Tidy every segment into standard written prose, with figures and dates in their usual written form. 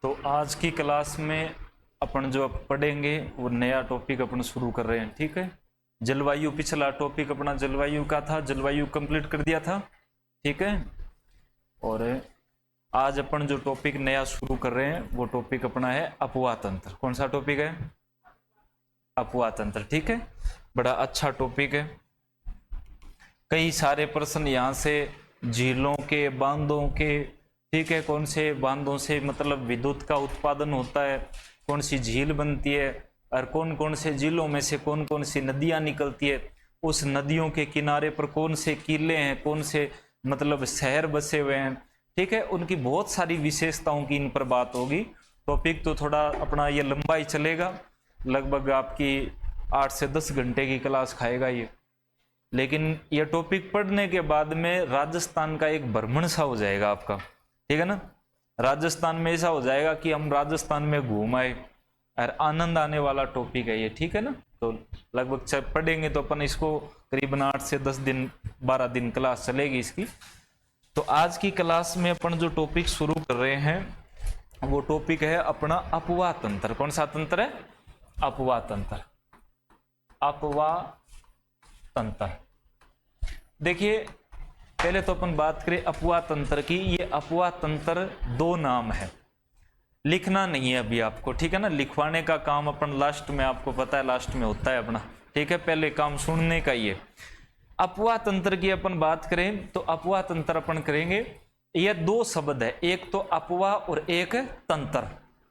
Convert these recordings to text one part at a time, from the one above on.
तो आज की क्लास में अपन जो अब पढ़ेंगे वो नया टॉपिक अपन शुरू कर रहे हैं। ठीक है, जलवायु, पिछला टॉपिक अपना जलवायु का था, जलवायु कंप्लीट कर दिया था। ठीक है, और आज अपन जो टॉपिक नया शुरू कर रहे हैं वो टॉपिक अपना है अफवाह तंत्र। कौन सा टॉपिक है? अफवाह तंत्र। ठीक है, बड़ा अच्छा टॉपिक है। कई सारे प्रश्न यहाँ से झीलों के, बांधों के, ठीक है, कौन से बांधों से मतलब विद्युत का उत्पादन होता है, कौन सी झील बनती है, और कौन कौन से झीलों में से कौन कौन सी नदियां निकलती है, उस नदियों के किनारे पर कौन से किले हैं, कौन से मतलब शहर बसे हुए हैं। ठीक है, उनकी बहुत सारी विशेषताओं की इन पर बात होगी। टॉपिक तो थोड़ा अपना ये लंबा ही चलेगा, लगभग आपकी 8 से 10 घंटे की क्लास खाएगा ये। लेकिन ये टॉपिक पढ़ने के बाद में राजस्थान का एक भ्रमण सा हो जाएगा आपका। ठीक है ना, राजस्थान में ऐसा हो जाएगा कि हम राजस्थान में घूम आए और आनंद आने वाला टॉपिक है ये। ठीक है ना, तो लगभग पढ़ेंगे तो अपन इसको करीबन 8 से 10 दिन 12 दिन क्लास चलेगी इसकी। तो आज की क्लास में अपन जो टॉपिक शुरू कर रहे हैं वो टॉपिक है अपना अफवाह तंत्र। कौन सा तंत्र है? अफवाह तंत्र। अफवाह तंत्र। देखिए, पहले तो अपन बात करें अफवाह तंत्र की। ये अफवाह तंत्र दो नाम है, लिखना नहीं है अभी आपको। ठीक है ना, लिखवाने का काम अपन लास्ट में, आपको पता है लास्ट में होता है अपना। ठीक है, पहले काम सुनने का ही है। अफवाह तंत्र की अपन बात करें तो अफवाह तंत्र अपन करेंगे, ये दो शब्द है, एक तो अफवाह और एक तंत्र,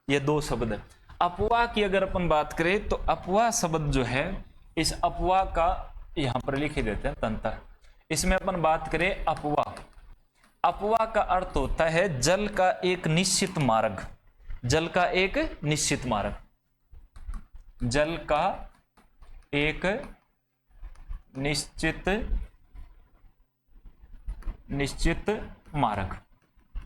ये दो शब्द है। अफवाह की अगर अपन बात करें तो अफवाह शब्द जो है, इस अफवाह का यहां पर लिख देते हैं तंत्र। इसमें अपन बात करें अफवाह, अफवाह का अर्थ होता है जल का एक निश्चित मार्ग। जल का एक निश्चित मार्ग, जल का एक निश्चित मार्ग।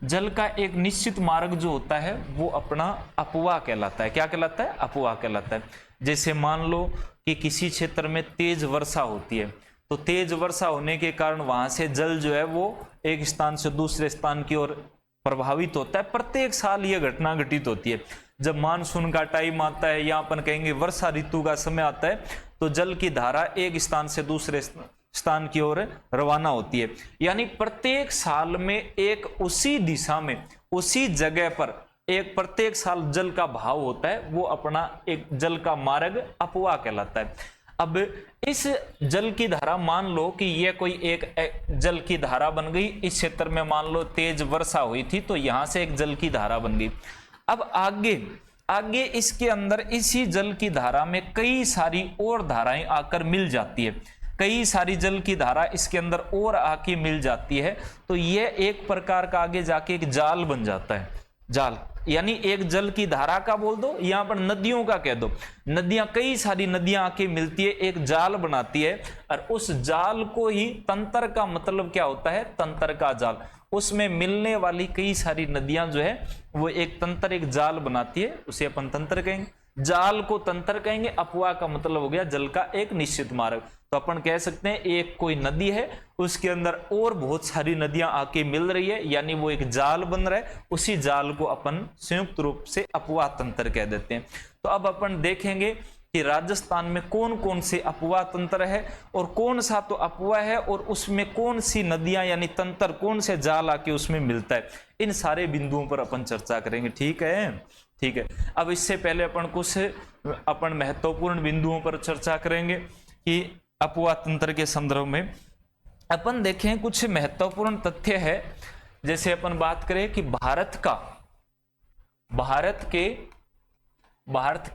जल का एक निश्चित मार्ग जो होता है वो अपना अफवाह कहलाता है। क्या कहलाता है? अफवाह कहलाता है। जैसे मान लो कि किसी क्षेत्र में तेज वर्षा होती है, तो तेज वर्षा होने के कारण वहां से जल जो है वो एक स्थान से दूसरे स्थान की ओर प्रभावित होता है। प्रत्येक साल ये घटना घटित होती है। जब मानसून का टाइम आता है या अपन कहेंगे वर्षा ऋतु का समय आता है, तो जल की धारा एक स्थान से दूसरे स्थान की ओर रवाना होती है। यानी प्रत्येक साल में एक उसी दिशा में, उसी जगह पर एक प्रत्येक साल जल का भाव होता है, वो अपना एक जल का मार्ग अफवाह कहलाता है। अब इस जल की धारा, मान लो कि ये कोई एक जल की धारा बन गई, इस क्षेत्र में मान लो तेज वर्षा हुई थी, तो यहां से एक जल की धारा बन गई। अब आगे इसके अंदर इसी जल की धारा में कई सारी और धाराएं आकर मिल जाती है, कई सारी जल की धारा इसके अंदर और आके मिल जाती है, तो ये एक प्रकार का आगे जाके एक जाल बन जाता है। जाल यानी एक जल की धारा का बोल दो, यहां पर नदियों का कह दो। नदियां, कई सारी नदियां आके मिलती है, एक जाल बनाती है, और उस जाल को ही तंत्र का मतलब क्या होता है? तंत्र का जाल। उसमें मिलने वाली कई सारी नदियां जो है वो एक तंत्र, एक जाल बनाती है, उसे अपन तंत्र कहेंगे। जाल को तंत्र कहेंगे। अफवाह का मतलब हो गया जल का एक निश्चित मार्ग। तो अपन कह सकते हैं एक कोई नदी है, उसके अंदर और बहुत सारी नदियां आके मिल रही है, यानी वो एक जाल बन रहा है। उसी जाल को अपन संयुक्त रूप से अफवाह तंत्र कह देते हैं। तो अब अपन देखेंगे कि राजस्थान में कौन कौन से अफवाह तंत्र है और कौन सा तो अफवाह है, और उसमें कौन सी नदियां यानी तंत्र, कौन से जाल आके उसमें मिलता है। इन सारे बिंदुओं पर अपन चर्चा करेंगे। ठीक है, ठीक है। अब इससे पहले अपन कुछ अपन महत्वपूर्ण बिंदुओं पर चर्चा करेंगे कि अफवाह तंत्र के संदर्भ में अपन देखें कुछ महत्वपूर्ण तथ्य है। जैसे अपन बात करें कि भारत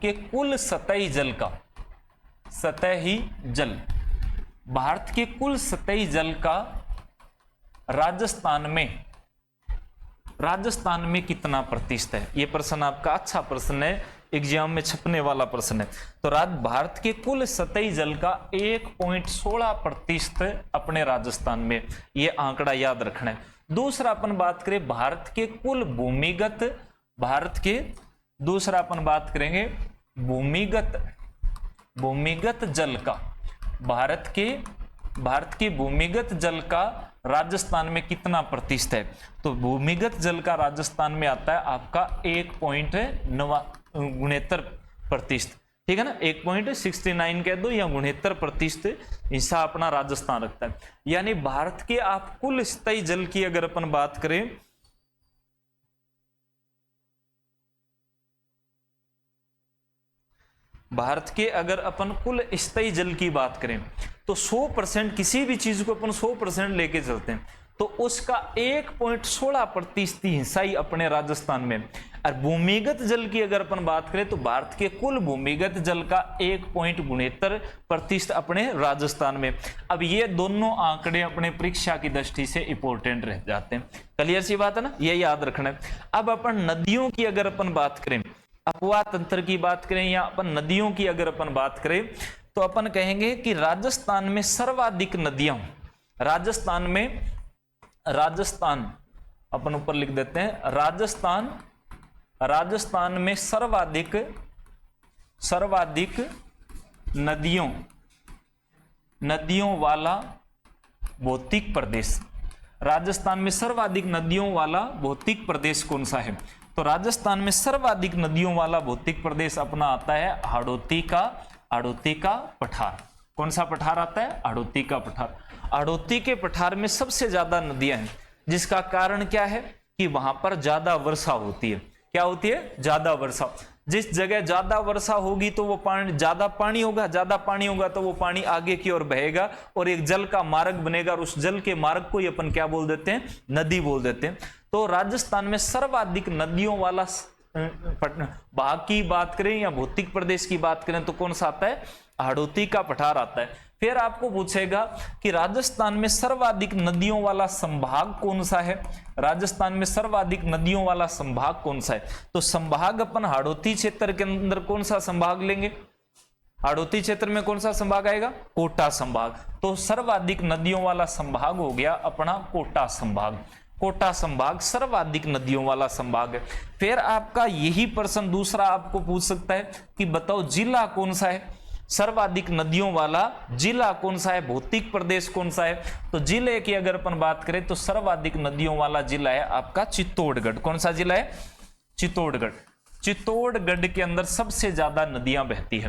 के कुल सतही जल का, सतही जल, भारत के कुल सतही जल का राजस्थान में कितना प्रतिशत है? ये प्रश्न आपका अच्छा प्रश्न है, एग्जाम में छपने वाला प्रश्न है। तो भारत के कुल सतही जल का 1.16% अपने राजस्थान में, ये आंकड़ा याद रखना है। दूसरा अपन बात करें भारत के कुल भूमिगत, दूसरा अपन बात करेंगे भूमिगत जल का, भारत के भूमिगत जल का राजस्थान में कितना प्रतिशत है? तो भूमिगत जल का राजस्थान में आता है आपका 1.69%, ठीक है ना, 1.69 कह दो या 69% हिस्सा अपना राजस्थान रखता है। यानी भारत के आप कुल स्थायी जल की अगर अपन बात करें, भारत के अगर अपन कुल स्थायी जल की बात करें तो 100%, किसी भी चीज को अपन 100% लेके चलते हैं तो उसका 1.16% हिस्सा ही अपने राजस्थान में। और भूमिगत जल की अगर अपन बात करें तो भारत के कुल भूमिगत जल का 1.69% अपने राजस्थान में। अब ये दोनों आंकड़े अपने परीक्षा की दृष्टि से इंपॉर्टेंट रह जाते हैं। क्लियर सी बात है ना, ये याद रखना है। अब अपन नदियों की अगर अपन बात करें, अपवाह तंत्र की बात करें या अपन नदियों की अगर अपन बात करें तो अपन कहेंगे कि राजस्थान में सर्वाधिक नदियां, राजस्थान अपन ऊपर लिख देते हैं, राजस्थान में सर्वाधिक नदियों वाला भौतिक प्रदेश, राजस्थान में सर्वाधिक नदियों वाला भौतिक प्रदेश कौन सा है? तो राजस्थान में सर्वाधिक नदियों वाला भौतिक प्रदेश अपना आता है हाड़ौती का पठार। कौन सा पठार आता है? हाड़ौती का पठार। हाड़ौती के पठार में सबसे ज्यादा नदियां हैं, जिसका कारण क्या है कि वहां पर ज्यादा वर्षा होती है। क्या होती है? ज्यादा वर्षा। जिस जगह ज्यादा वर्षा होगी तो वो पानी, ज्यादा पानी होगा तो वो पानी आगे की ओर बहेगा और एक जल का मार्ग बनेगा और उस जल के मार्ग को ही अपन क्या बोल देते हैं? नदी बोल देते हैं। तो राजस्थान में सर्वाधिक नदियों वाला भाग की बात करें या भौतिक प्रदेश की बात करें तो कौन सा आता है? हाड़ौती का पठार आता है। फिर आपको पूछेगा कि राजस्थान में सर्वाधिक नदियों वाला संभाग कौन सा है? राजस्थान में सर्वाधिक नदियों वाला संभाग कौन सा है? तो संभाग अपन हाड़ौती क्षेत्र के अंदर कौन सा संभाग लेंगे? हाड़ौती क्षेत्र में कौन सा संभाग आएगा? कोटा संभाग। तो सर्वाधिक नदियों वाला संभाग हो गया अपना कोटा संभाग। कोटा संभाग सर्वाधिक नदियों वाला संभाग है। फिर आपका यही प्रश्न दूसरा आपको पूछ सकता है कि बताओ जिला कौन सा है? सर्वाधिक नदियों वाला जिला कौन सा है? भौतिक प्रदेश कौन सा है? तो जिले की अगर अपन बात करें तो सर्वाधिक नदियों वाला जिला है आपका चित्तौड़गढ़। कौन सा जिला है? चित्तौड़गढ़। चित्तौड़गढ़ के अंदर सबसे ज्यादा नदियां बहती है।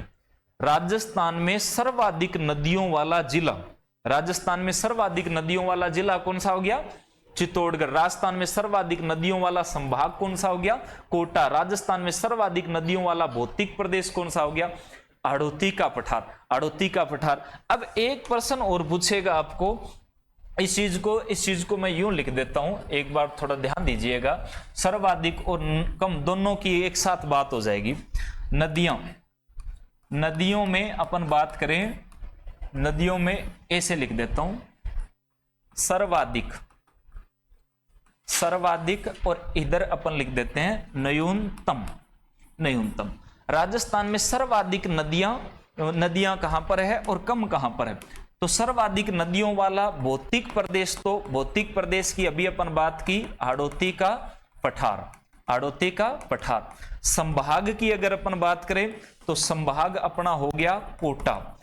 राजस्थान में सर्वाधिक नदियों वाला जिला, राजस्थान में सर्वाधिक नदियों वाला जिला कौन सा हो गया? चित्तौड़गढ़। राजस्थान में सर्वाधिक नदियों वाला संभाग कौन सा हो गया? कोटा। राजस्थान में सर्वाधिक नदियों वाला भौतिक प्रदेश कौन सा हो गया? हाड़ौती का पठार। हाड़ौती का पठार। अब एक प्रश्न और पूछेगा आपको, इस चीज को मैं यूं लिख देता हूं, एक बार थोड़ा ध्यान दीजिएगा। सर्वाधिक और कम दोनों की एक साथ बात हो जाएगी। नदियों में अपन बात करें, नदियों में ऐसे लिख देता हूं, सर्वाधिक और इधर अपन लिख देते हैं न्यूनतम। राजस्थान में सर्वाधिक नदियां कहां पर है और कम कहां पर है? तो सर्वाधिक नदियों वाला भौतिक प्रदेश, तो भौतिक प्रदेश की अभी अपन बात की हाड़ौती का पठार। संभाग की अगर अपन बात करें तो संभाग अपना हो गया कोटा।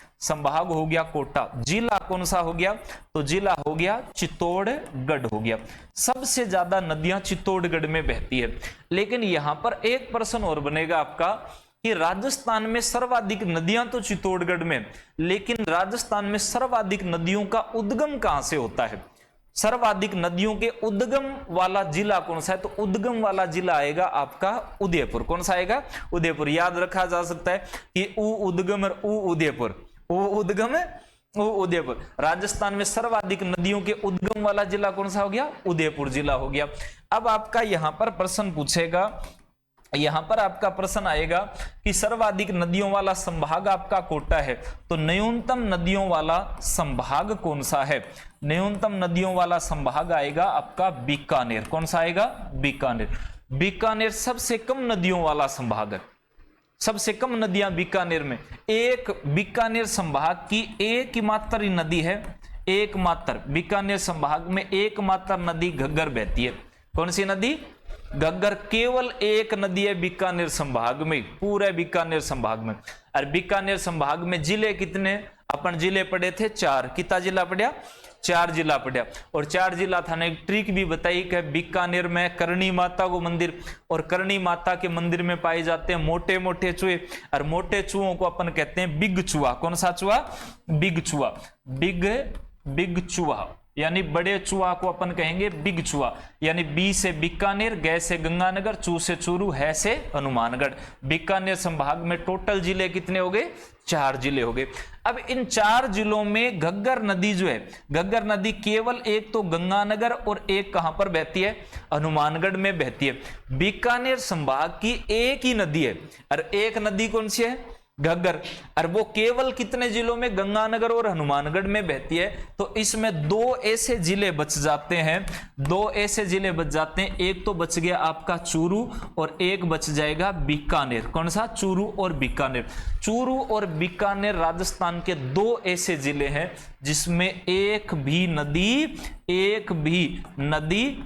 जिला कौन सा हो गया? तो जिला हो गया चित्तौड़गढ़ हो गया। सबसे ज्यादा नदियां चित्तौड़गढ़ में बहती है। लेकिन यहां पर एक प्रश्न और बनेगा आपका कि राजस्थान में सर्वाधिक नदियां तो चित्तौड़गढ़ में, लेकिन राजस्थान में सर्वाधिक नदियों का उद्गम कहां से होता है? सर्वाधिक नदियों के उद्गम वाला जिला कौन सा है? तो उद्गम वाला जिला आएगा आपका उदयपुर। कौन सा आएगा? उदयपुर। याद रखा जा सकता है कि उद्गम और उदयपुर। राजस्थान में सर्वाधिक नदियों के उद्गम वाला जिला कौन सा हो गया? उदयपुर जिला हो गया। अब आपका यहां पर प्रश्न पूछेगा, यहां पर आपका प्रश्न आएगा कि सर्वाधिक नदियों वाला संभाग आपका कोटा है, तो न्यूनतम नदियों वाला संभाग कौन सा है? न्यूनतम नदियों वाला संभाग आएगा आपका बीकानेर। कौन सा आएगा? बीकानेर सबसे कम नदियों वाला संभाग है। सबसे कम नदियां बीकानेर में। एक बीकानेर संभाग की एक ही मात्र नदी है, एकमात्र बीकानेर संभाग में एकमात्र नदी घग्गर बहती है। कौन सी नदी? घग्गर। केवल एक नदी है बीकानेर संभाग में, पूरे बीकानेर संभाग में। और बीकानेर संभाग में जिले कितने? अपन जिले पढ़े थे 4। कितना जिला पढ़ा? 4 जिला पड़ा। और 4 जिला था ने एक ट्रिक भी बताई कि बीकानेर में करणी माता को मंदिर, और करणी माता के मंदिर में पाए जाते हैं मोटे मोटे चूहे, और मोटे चूहों को अपन कहते हैं बिग चूहा। कौन सा चूहा? बिग चूहा। बिग चूहा यानी बड़े चूहा को अपन कहेंगे बिग चूहा। यानी बी से बीकानेर, ग से गंगानगर, चू से चूरू, है से हनुमानगढ़। बीकानेर संभाग में टोटल जिले कितने हो गए? 4 जिले हो गए। अब इन 4 जिलों में घग्गर नदी जो है, घग्गर नदी केवल एक तो गंगानगर और एक कहां पर बहती है? हनुमानगढ़ में बहती है। बीकानेर संभाग की एक ही नदी है, और एक नदी कौन सी है? घग्गर। और वो केवल कितने जिलों में? गंगानगर और हनुमानगढ़ में बहती है। तो इसमें 2 ऐसे जिले बच जाते हैं, 2 ऐसे जिले बच जाते हैं। एक तो बच गया आपका चूरू, और एक बच जाएगा बीकानेर। कौन सा? चूरू और बीकानेर। चूरू और बीकानेर राजस्थान के 2 ऐसे जिले हैं जिसमें एक भी नदी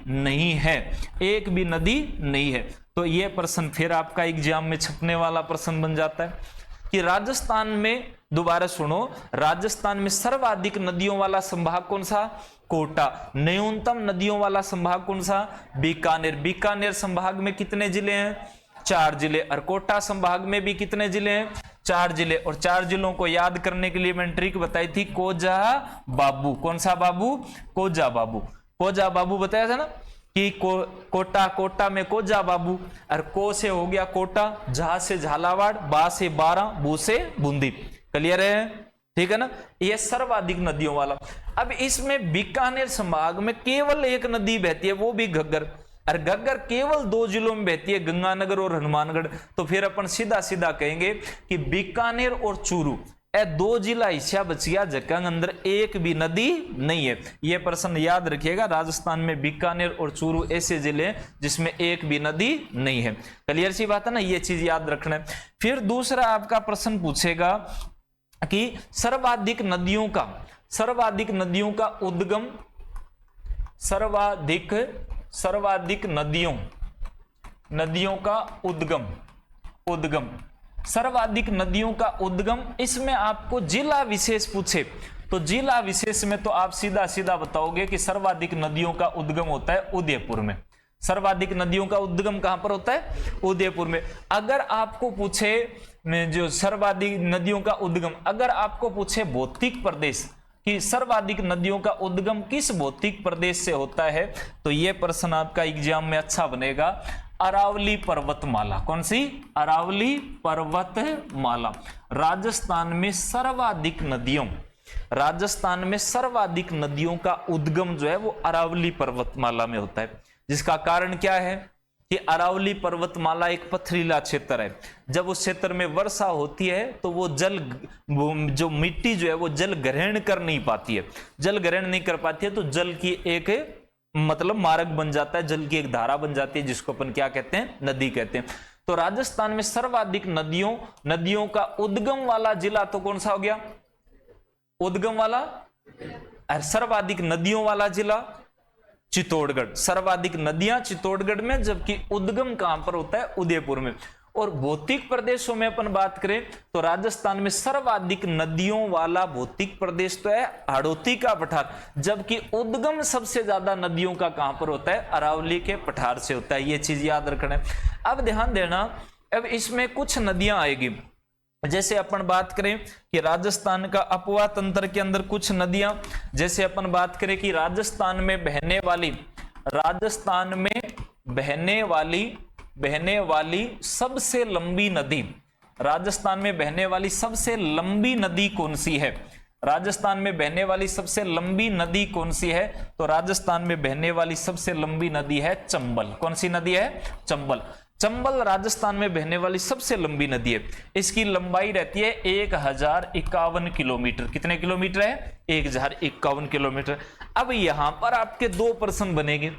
नहीं है, एक भी नदी नहीं है। तो यह प्रश्न फिर आपका एग्जाम में छपने वाला प्रश्न बन जाता है कि राजस्थान में, दोबारा सुनो, राजस्थान में सर्वाधिक नदियों वाला संभाग कौन सा? कोटा। न्यूनतम नदियों वाला संभाग कौन सा? बीकानेर। बीकानेर संभाग में कितने जिले हैं? 4 जिले। और कोटा संभाग में भी कितने जिले हैं? 4 जिले। और 4 जिलों को याद करने के लिए मैंने ट्रिक बताई थी, कोजा बाबू। कौन सा बाबू? कोजा बाबू। कोजा बाबू बताया था ना कि कोटा में कोजा बाबू। और को से हो गया कोटा, झा से झालावाड़, बा से बारां, बू से बूंदी। क्लियर है? ठीक है ना? ये सर्वाधिक नदियों वाला। अब इसमें बीकानेर संभाग में केवल एक नदी बहती है, वो भी घग्गर। और घग्गर केवल 2 जिलों में बहती है, गंगानगर और हनुमानगढ़। तो फिर अपन सीधा सीधा कहेंगे कि बीकानेर और चूरू, ए 2 जिला हिस्सा बच गया जगह अंदर एक भी नदी नहीं है। यह प्रश्न याद रखिएगा, राजस्थान में बीकानेर और चूरू ऐसे जिले हैं जिसमें एक भी नदी नहीं है। क्लियर सी बात है ना? ये चीज याद रखना है। फिर दूसरा आपका प्रश्न पूछेगा कि सर्वाधिक नदियों का उद्गम, सर्वाधिक नदियों का उद्गम, सर्वाधिक नदियों का उद्गम। इसमें आपको जिला विशेष पूछे तो जिला विशेष में तो आप सीधा सीधा बताओगे कि सर्वाधिक नदियों का उद्गम होता है उदयपुर में। सर्वाधिक नदियों का उद्गम कहां पर होता है? उदयपुर में। अगर आपको पूछे जो सर्वाधिक नदियों का उद्गम, अगर आपको पूछे भौतिक प्रदेश कि सर्वाधिक नदियों का उद्गम किस भौतिक प्रदेश से होता है, तो यह प्रश्न आपका एग्जाम में अच्छा बनेगा। अरावली पर्वतमाला। कौन सी? अरावली पर्वतमाला। राजस्थान में सर्वाधिक नदियों का उद्गम जो है वो अरावली पर्वतमाला में होता है। जिसका कारण क्या है कि अरावली पर्वतमाला एक पथरीला क्षेत्र है। जब उस क्षेत्र में वर्षा होती है तो वो जो मिट्टी जो है वो जल ग्रहण कर नहीं पाती है, तो जल की एक मतलब मार्ग बन जाता है, जल की एक धारा बन जाती है, जिसको अपन क्या कहते हैं? नदी कहते हैं। तो राजस्थान में सर्वाधिक नदियों का उद्गम वाला जिला तो कौन सा हो गया? उद्गम वाला। और सर्वाधिक नदियों वाला जिला चित्तौड़गढ़। सर्वाधिक नदियां चित्तौड़गढ़ में, जबकि उद्गम कहां पर होता है? उदयपुर में। और भौतिक प्रदेशों में अपन बात करें तो राजस्थान में सर्वाधिक नदियों वाला भौतिक प्रदेश तो है हाड़ौती का पठार, जबकि उद्गम सबसे ज्यादा नदियों का कहां पर होता है? अरावली के पठार से होता है। ये चीज याद रखना है। अब ध्यान देना, अब इसमें कुछ नदियां आएगी। जैसे अपन बात करें कि राजस्थान का अपवा तंत्र के अंदर कुछ नदियां, जैसे अपन बात करें कि राजस्थान में बहने वाली सबसे लंबी नदी, राजस्थान में बहने वाली सबसे लंबी नदी कौन सी है? राजस्थान में बहने वाली सबसे लंबी नदी कौन सी है? तो राजस्थान में बहने वाली सबसे लंबी नदी है चंबल। कौन सी नदी है? चंबल। चंबल राजस्थान में बहने वाली सबसे लंबी नदी है। इसकी लंबाई रहती है 1051 किलोमीटर। कितने किलोमीटर है? 1051 किलोमीटर। अब यहां पर आपके 2 प्रश्न बनेंगे।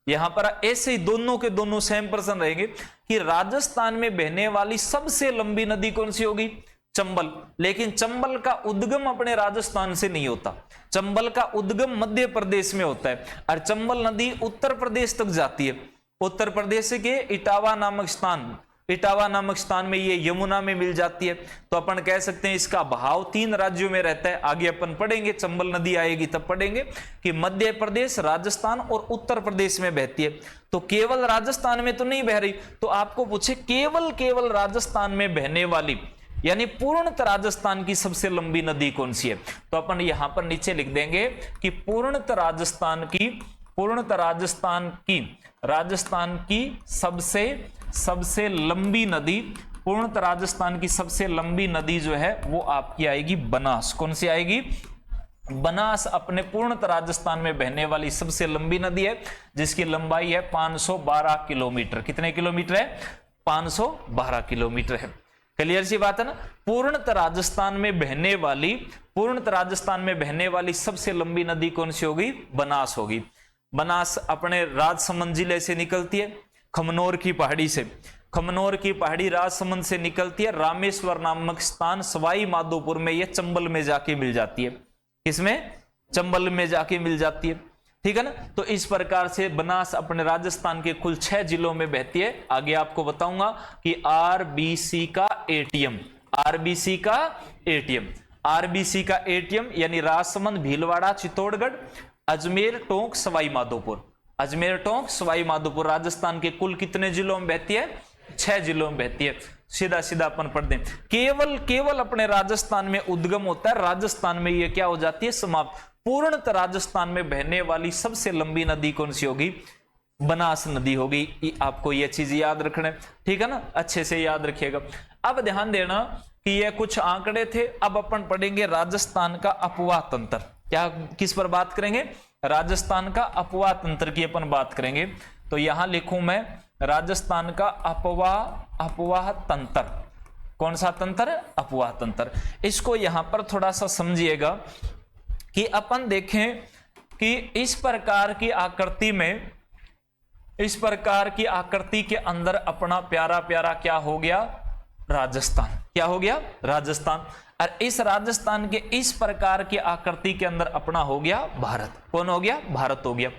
यहां पर ऐसे ही दोनों के दोनों सेम प्रश्न रहेंगे कि राजस्थान में बहने वाली सबसे लंबी नदी कौन सी होगी? चंबल। लेकिन चंबल का उद्गम अपने राजस्थान से नहीं होता, चंबल का उद्गम मध्य प्रदेश में होता है। और चंबल नदी उत्तर प्रदेश तक जाती है। उत्तर प्रदेश के इटावा नामक स्थान इटावा नामक स्थान में, ये यमुना में मिल जाती है। तो अपन कह सकते हैं इसका बहाव 3 राज्यों में रहता है। आगे अपन पढ़ेंगे, चंबल नदी आएगी तब पढ़ेंगे कि मध्य प्रदेश, राजस्थान और उत्तर प्रदेश में बहती है। तो केवल राजस्थान में तो नहीं बह रही, तो आपको पूछे केवल राजस्थान में बहने वाली यानी पूर्णतः राजस्थान की सबसे लंबी नदी कौन सी है, तो अपन यहां पर नीचे लिख देंगे कि पूर्णतः राजस्थान की सबसे लंबी नदी, पूर्णतः राजस्थान की सबसे लंबी नदी जो है वो आपकी आएगी बनास। कौन सी आएगी? बनास अपने पूर्णतः राजस्थान में बहने वाली सबसे लंबी नदी है, जिसकी लंबाई है 512 किलोमीटर। कितने किलोमीटर है? 512 किलोमीटर है। क्लियर सी बात है ना। पूर्णतः राजस्थान में बहने वाली सबसे लंबी नदी कौन सी होगी? बनास होगी। बनास अपने राजसमंद जिले से निकलती है, खमनोर की पहाड़ी से। खमनोर की पहाड़ी राजसमंद से निकलती है, रामेश्वर नामक स्थान सवाई माधोपुर में, यह चंबल में जाके मिल जाती है। किसमें? चंबल में जाके मिल जाती है। ठीक है ना। तो इस प्रकार से बनास अपने राजस्थान के कुल 6 जिलों में बहती है। आगे आपको बताऊंगा कि आरबीसी का एटीएम यानी राजसमंद, भीलवाड़ा, चित्तौड़गढ़, अजमेर, टोंक, सवाई माधोपुर राजस्थान के कुल कितने जिलों में बहती है? 6 जिलों में बहती है। सीधा सीधा अपन पढ़ दें, केवल अपने राजस्थान में उद्गम होता है, राजस्थान में ये क्या हो जाती है? समाप्त। पूर्णतः राजस्थान में बहने वाली सबसे लंबी नदी कौन सी होगी? बनास नदी होगी। आपको ये चीज याद रखना है, ठीक है ना, अच्छे से याद रखिएगा। अब ध्यान देना कि ये कुछ आंकड़े थे। अब अपन पढ़ेंगे राजस्थान का अपवाह तंत्र। क्या, किस पर बात करेंगे? राजस्थान का अपवाह तंत्र की अपन बात करेंगे। तो यहां लिखूं मैं राजस्थान का अपवाह तंत्र। कौन सा तंत्र? अपवाह तंत्र। इसको यहां पर थोड़ा सा समझिएगा कि अपन देखें कि इस प्रकार की आकृति के अंदर अपना प्यारा क्या हो गया? राजस्थान। क्या हो गया? राजस्थान। और इस राजस्थान के इस प्रकार की आकृति के अंदर अपना हो गया भारत। कौन हो गया? भारत हो गया।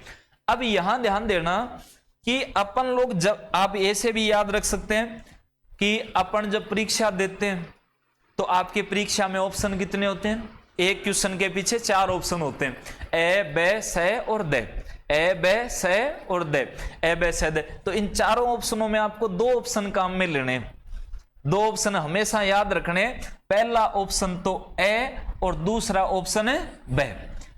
अब यहां ध्यान देना कि अपन लोग, जब आप ऐसे भी याद रख सकते हैं कि अपन जब परीक्षा देते हैं तो आपके परीक्षा में ऑप्शन कितने होते हैं? एक क्वेश्चन के पीछे 4 ऑप्शन होते हैं, ए, बे, से और दे। ए, बे, से और दे, ए, बे, से, दे। तो इन चारों ऑप्शनों में आपको 2 ऑप्शन काम में लेने हैं। 2 ऑप्शन हमेशा याद रखने। पहला ऑप्शन तो ए और दूसरा ऑप्शन है बे।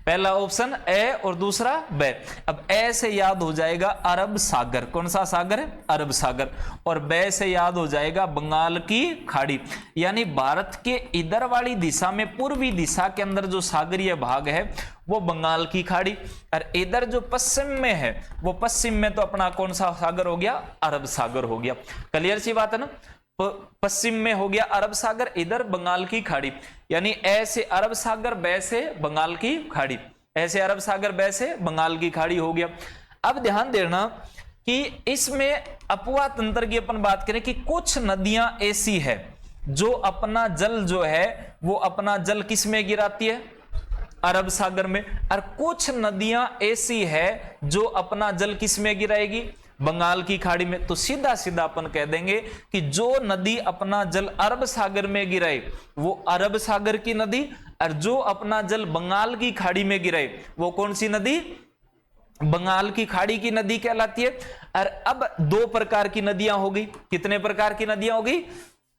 पहला ऑप्शन ए और दूसरा बे। अब ए से याद हो जाएगा अरब सागर। कौन सा सागर है? अरब सागर। और बे से याद हो जाएगा बंगाल की खाड़ी। यानी भारत के इधर वाली दिशा में, पूर्वी दिशा के अंदर जो सागरीय भाग है वो बंगाल की खाड़ी, और इधर जो पश्चिम में है वो पश्चिम में तो अपना कौन सा सागर हो गया? अरब सागर हो गया। क्लियर सी बात है ना। पश्चिम में हो गया अरब सागर, इधर बंगाल की खाड़ी। यानी ए से अरब सागर, बे से बंगाल की खाड़ी। ऐसे अरब सागर, बे से बंगाल की खाड़ी हो गया। अब ध्यान देना कि इसमें अपवाह तंत्र की अपन बात करें कि कुछ नदियां ऐसी है जो अपना जल जो है वो अपना जल किस में गिराती है? अरब सागर में। और कुछ नदियां ऐसी है जो अपना जल किस में गिराएगी? बंगाल की खाड़ी में। तो सीधा सीधा अपन कह देंगे कि जो नदी अपना जल अरब सागर में गिराए वो अरब सागर की नदी, और जो अपना जल बंगाल की खाड़ी में गिराए वो कौन सी नदी? बंगाल की खाड़ी की नदी कहलाती है। और अब 2 प्रकार की नदियां होगी। कितने प्रकार की नदियां होगी?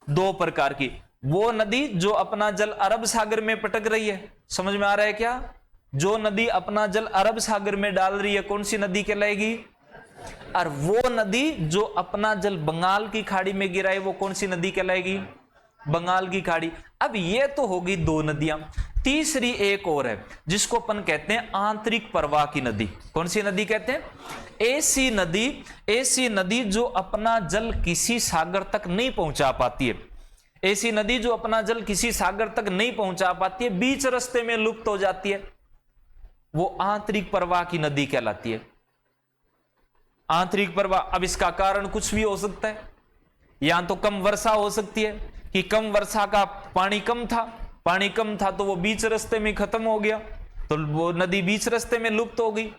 2 प्रकार की। वो नदी जो अपना जल अरब सागर में पटक रही है, समझ में आ रहा है क्या? जो नदी अपना जल अरब सागर में डाल रही है कौन सी नदी कहलाएगी? और वो नदी जो अपना जल बंगाल की खाड़ी में गिराए वो कौन सी नदी कहलाएगी? बंगाल की खाड़ी। अब ये तो होगी 2 नदियां। तीसरी एक और है जिसको अपन कहते हैं आंतरिक प्रवाह की नदी। कौन सी नदी कहते हैं? ऐसी नदी जो अपना जल किसी सागर तक नहीं पहुंचा पाती है। ऐसी नदी जो अपना जल किसी सागर तक नहीं पहुंचा पाती है, बीच रास्ते में लुप्त हो जाती है, वो आंतरिक प्रवाह की नदी कहलाती है। आंतरिक प्रवाह। अब इसका कारण कुछ भी हो सकता है। या तो कम वर्षा हो सकती है कि कम वर्षा का पानी कम था तो वो बीच रास्ते में खत्म हो गया, तो वो नदी बीच रास्ते में लुप्त हो गई।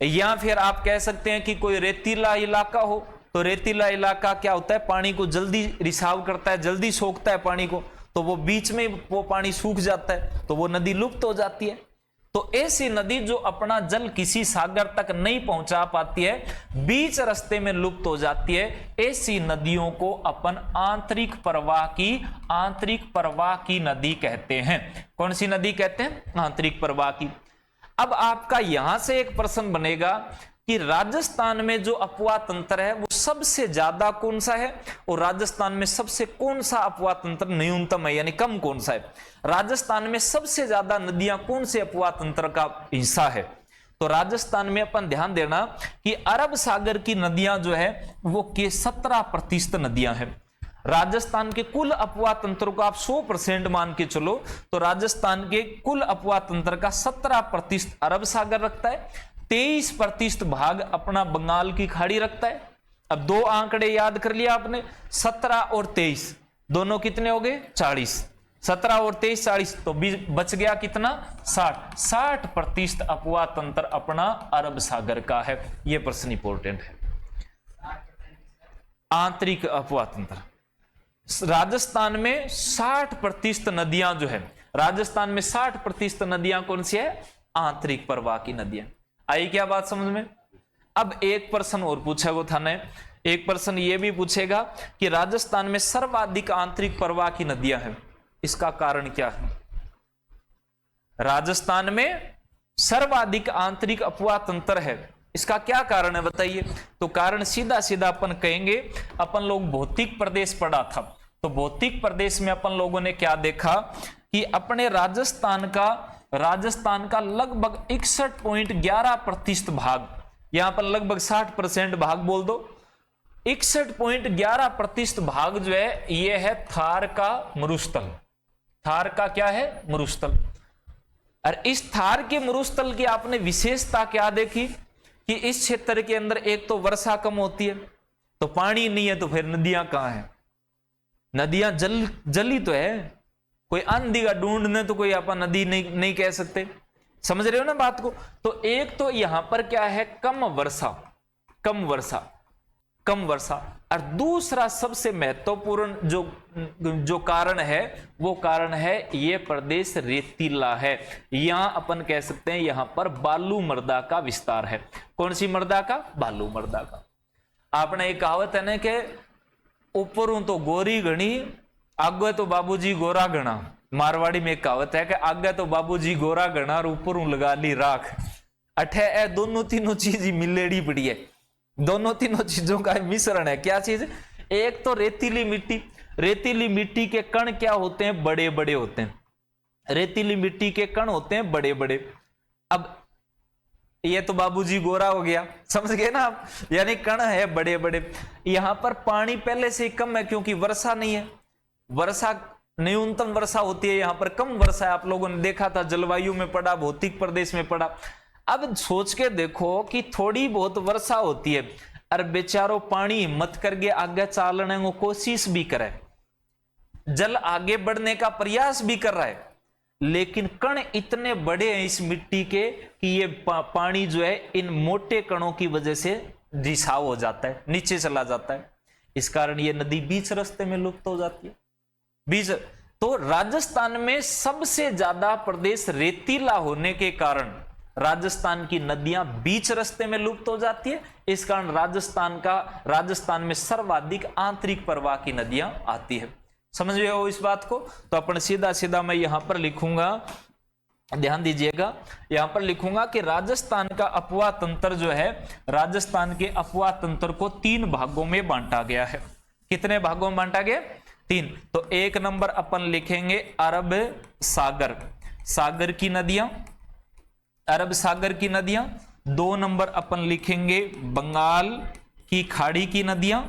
या फिर आप कह सकते हैं कि कोई रेतीला इलाका हो तो रेतीला इलाका क्या होता है, पानी को जल्दी रिसाव करता है, जल्दी सोखता है पानी को, तो वो बीच में वो पानी सूख जाता है, तो वो नदी लुप्त हो जाती है। तो ऐसी नदी जो अपना जल किसी सागर तक नहीं पहुंचा पाती है, बीच रास्ते में लुप्त हो जाती है, ऐसी नदियों को अपन आंतरिक प्रवाह की नदी कहते हैं। कौन सी नदी कहते हैं? आंतरिक प्रवाह की। अब आपका यहां से एक प्रश्न बनेगा कि राजस्थान में जो अपवाह तंत्र है वो सबसे ज्यादा कौन सा है, और राजस्थान में सबसे कौन सा अपवाह तंत्र न्यूनतम है, यानी कम कौन सा है? राजस्थान में सबसे ज्यादा नदियां कौन से अपवाह तंत्र का हिस्सा है? तो राजस्थान में अपन ध्यान देना कि अरब सागर की नदियां जो है वो के 17% नदियां हैं। राजस्थान के कुल अपवाह तंत्र को आप 100% मान के चलो, तो राजस्थान के कुल अपवाह तंत्र का 17% अरब सागर रखता है, 23% भाग अपना बंगाल की खाड़ी रखता है। अब दो आंकड़े याद कर लिया आपने, 17 और 23, दोनों कितने हो गए? 40। 17 और 23 40, तो बच गया कितना? 60% अपवाह तंत्र अपना अरब सागर का है। यह प्रश्न इंपॉर्टेंट है। आंतरिक अपवाह तंत्र राजस्थान में 60% नदियां जो है, राजस्थान में 60% नदियां कौन सी है? आंतरिक प्रवाह की नदियां। आई क्या बात समझ में? अब एक प्रश्न और पूछा वो था ने, एक प्रश्न ये भी पूछेगा कि राजस्थान में सर्वाधिक आंतरिक प्रवाह की नदियां हैं, इसका कारण क्या है? राजस्थान में सर्वाधिक आंतरिक अपवाह तंत्र है, इसका क्या कारण है बताइए? तो कारण सीधा सीधा अपन कहेंगे, अपन लोग भौतिक प्रदेश पढ़ा था, तो भौतिक प्रदेश में अपन लोगों ने क्या देखा कि अपने राजस्थान का लगभग 61.11% भाग, यहां पर लगभग 60% भाग बोल दो, 61.11% भाग जो है ये है थार का मरुस्थल। थार का क्या है? मरुस्थल। और इस थार के मरुस्थल की आपने विशेषता क्या देखी कि इस क्षेत्र के अंदर एक तो वर्षा कम होती है, तो पानी नहीं है, तो फिर नदियां कहां हैं? नदियां जली तो है, कोई आंधी का ढूंढने तो कोई अपन नदी नहीं कह सकते। समझ रहे हो ना बात को? तो एक तो यहां पर क्या है? कम वर्षा, और दूसरा सबसे महत्वपूर्ण जो कारण है वो कारण है ये प्रदेश रेतीला है। यहां अपन कह सकते हैं यहां पर बालू मृदा का विस्तार है। कौन सी मृदा का? बालू मृदा का। आपने एक कहावत है ना कि ऊपरों तो गोरी घनी, आगे तो बाबूजी गोरा घना। मारवाड़ी में एक कहावत है कि आगे तो बाबूजी गोरा घना और ऊपरों लगा ली राख। अठे ए दोनों तीनों चीज ही मिलेड़ी पड़ी है, दोनों तीनों चीजों का मिश्रण है। क्या चीज? एक तो रेतीली मिट्टी, रेतीली मिट्टी के कण क्या होते हैं? बड़े बड़े होते हैं। रेतीली मिट्टी के कण होते हैं बड़े बड़े। अब ये तो बाबूजी गोरा हो गया, समझ गए ना आप? यानी कण है बड़े बड़े। यहां पर पानी पहले से कम है क्योंकि वर्षा नहीं है, वर्षा न्यूनतम वर्षा होती है, यहां पर कम वर्षा है। आप लोगों ने देखा था, जलवायु में पढ़ा, भौतिक प्रदेश में पढ़ा। अब सोच के देखो कि थोड़ी बहुत वर्षा होती है और बेचारो पानी हिम्मत करके आगे चलने को कोशिश भी करे, जल आगे बढ़ने का प्रयास भी कर रहा है, लेकिन कण इतने बड़े हैं इस मिट्टी के कि ये पानी जो है इन मोटे कणों की वजह से रिसाव हो जाता है, नीचे चला जाता है। इस कारण ये नदी बीच रास्ते में लुप्त हो जाती है। बीच तो राजस्थान में सबसे ज्यादा प्रदेश रेतीला होने के कारण राजस्थान की नदियां बीच रास्ते में लुप्त हो जाती है। इस कारण राजस्थान में सर्वाधिक आंतरिक प्रवाह की नदियां आती है। समझ रहे हो इस बात को? तो अपन सीधा सीधा मैं यहां पर लिखूंगा, ध्यान दीजिएगा, यहां पर लिखूंगा कि राजस्थान का अपवाह तंत्र जो है, राजस्थान के अपवाह तंत्र को 3 भागों में बांटा गया है। कितने भागों में बांटा गया? 3। तो 1 नंबर अपन लिखेंगे अरब सागर की नदियां, अरब सागर की नदियां। 2 नंबर अपन लिखेंगे बंगाल की खाड़ी की नदियां,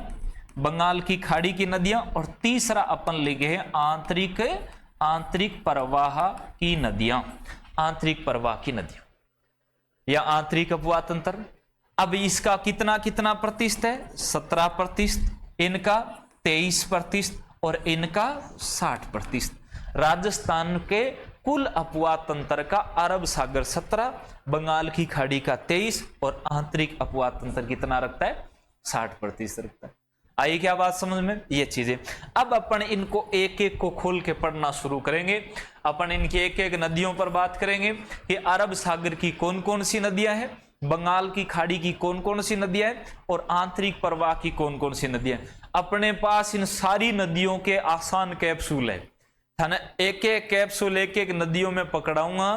बंगाल की खाड़ी की नदियां। और तीसरा अपन लिखे आंतरिक प्रवाह की नदियां, आंतरिक प्रवाह की नदियां या आंतरिक अपवाह तंत्र। अब इसका कितना कितना प्रतिशत है? 17%, इनका 23% और इनका 60%। राजस्थान के कुल अपवाह तंत्र का अरब सागर 17, बंगाल की खाड़ी का 23 और आंतरिक अपवाह तंत्र कितना रखता है? 60% रखता है। आई क्या बात समझ में? ये चीजें अब अपन इनको एक एक को खोल के पढ़ना शुरू करेंगे। अपन इनकी एक एक नदियों पर बात करेंगे कि अरब सागर की कौन कौन सी नदियां हैं, बंगाल की खाड़ी की कौन कौन सी नदियां हैं और आंतरिक प्रवाह की कौन कौन सी नदियां हैं। अपने पास इन सारी नदियों के आसान कैप्सूल है ना, एक एक कैप्सूल एक एक नदियों में पकड़ाऊंगा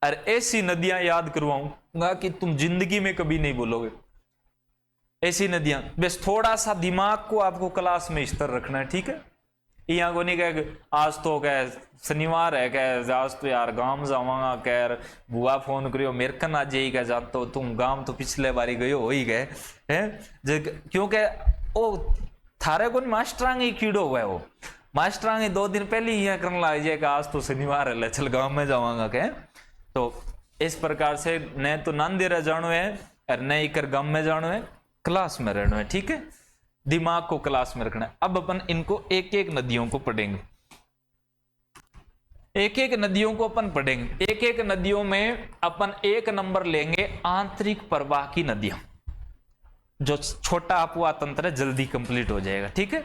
और ऐसी नदियां याद करवाऊंगा कि तुम जिंदगी में कभी नहीं बोलोगे। ऐसी नदियां, बस थोड़ा सा दिमाग को आपको क्लास में स्तर रखना है, ठीक है। यहाँ को नहीं कह आज तो कह शनिवार है, कह आज तो यार गांव जावांगा, कह बुआ फोन करियो मेरे कन आ जाइए, कह जा तो तुम गांव तो पिछले बारी गए हो ही गए हैं, क्योंकि ओ थारे को मास्टरांगे कीड़ो हुआ है, वो मास्टरांगे 2 दिन पहले ही यहाँ करने लग जाए आज तो शनिवार है चल गांव में जावांगा, कह तो इस प्रकार से न तो नांदेरा जानो है और न ही कर गांव में जानो है, क्लास में रहना है, ठीक है। दिमाग को क्लास में रखना है। अब अपन इनको एक एक नदियों को पढ़ेंगे, एक एक नदियों को अपन पढ़ेंगे। एक एक नदियों में अपन 1 नंबर लेंगे आंतरिक प्रवाह की नदियां, जो छोटा अपवाह तंत्र है जल्दी कंप्लीट हो जाएगा, ठीक है।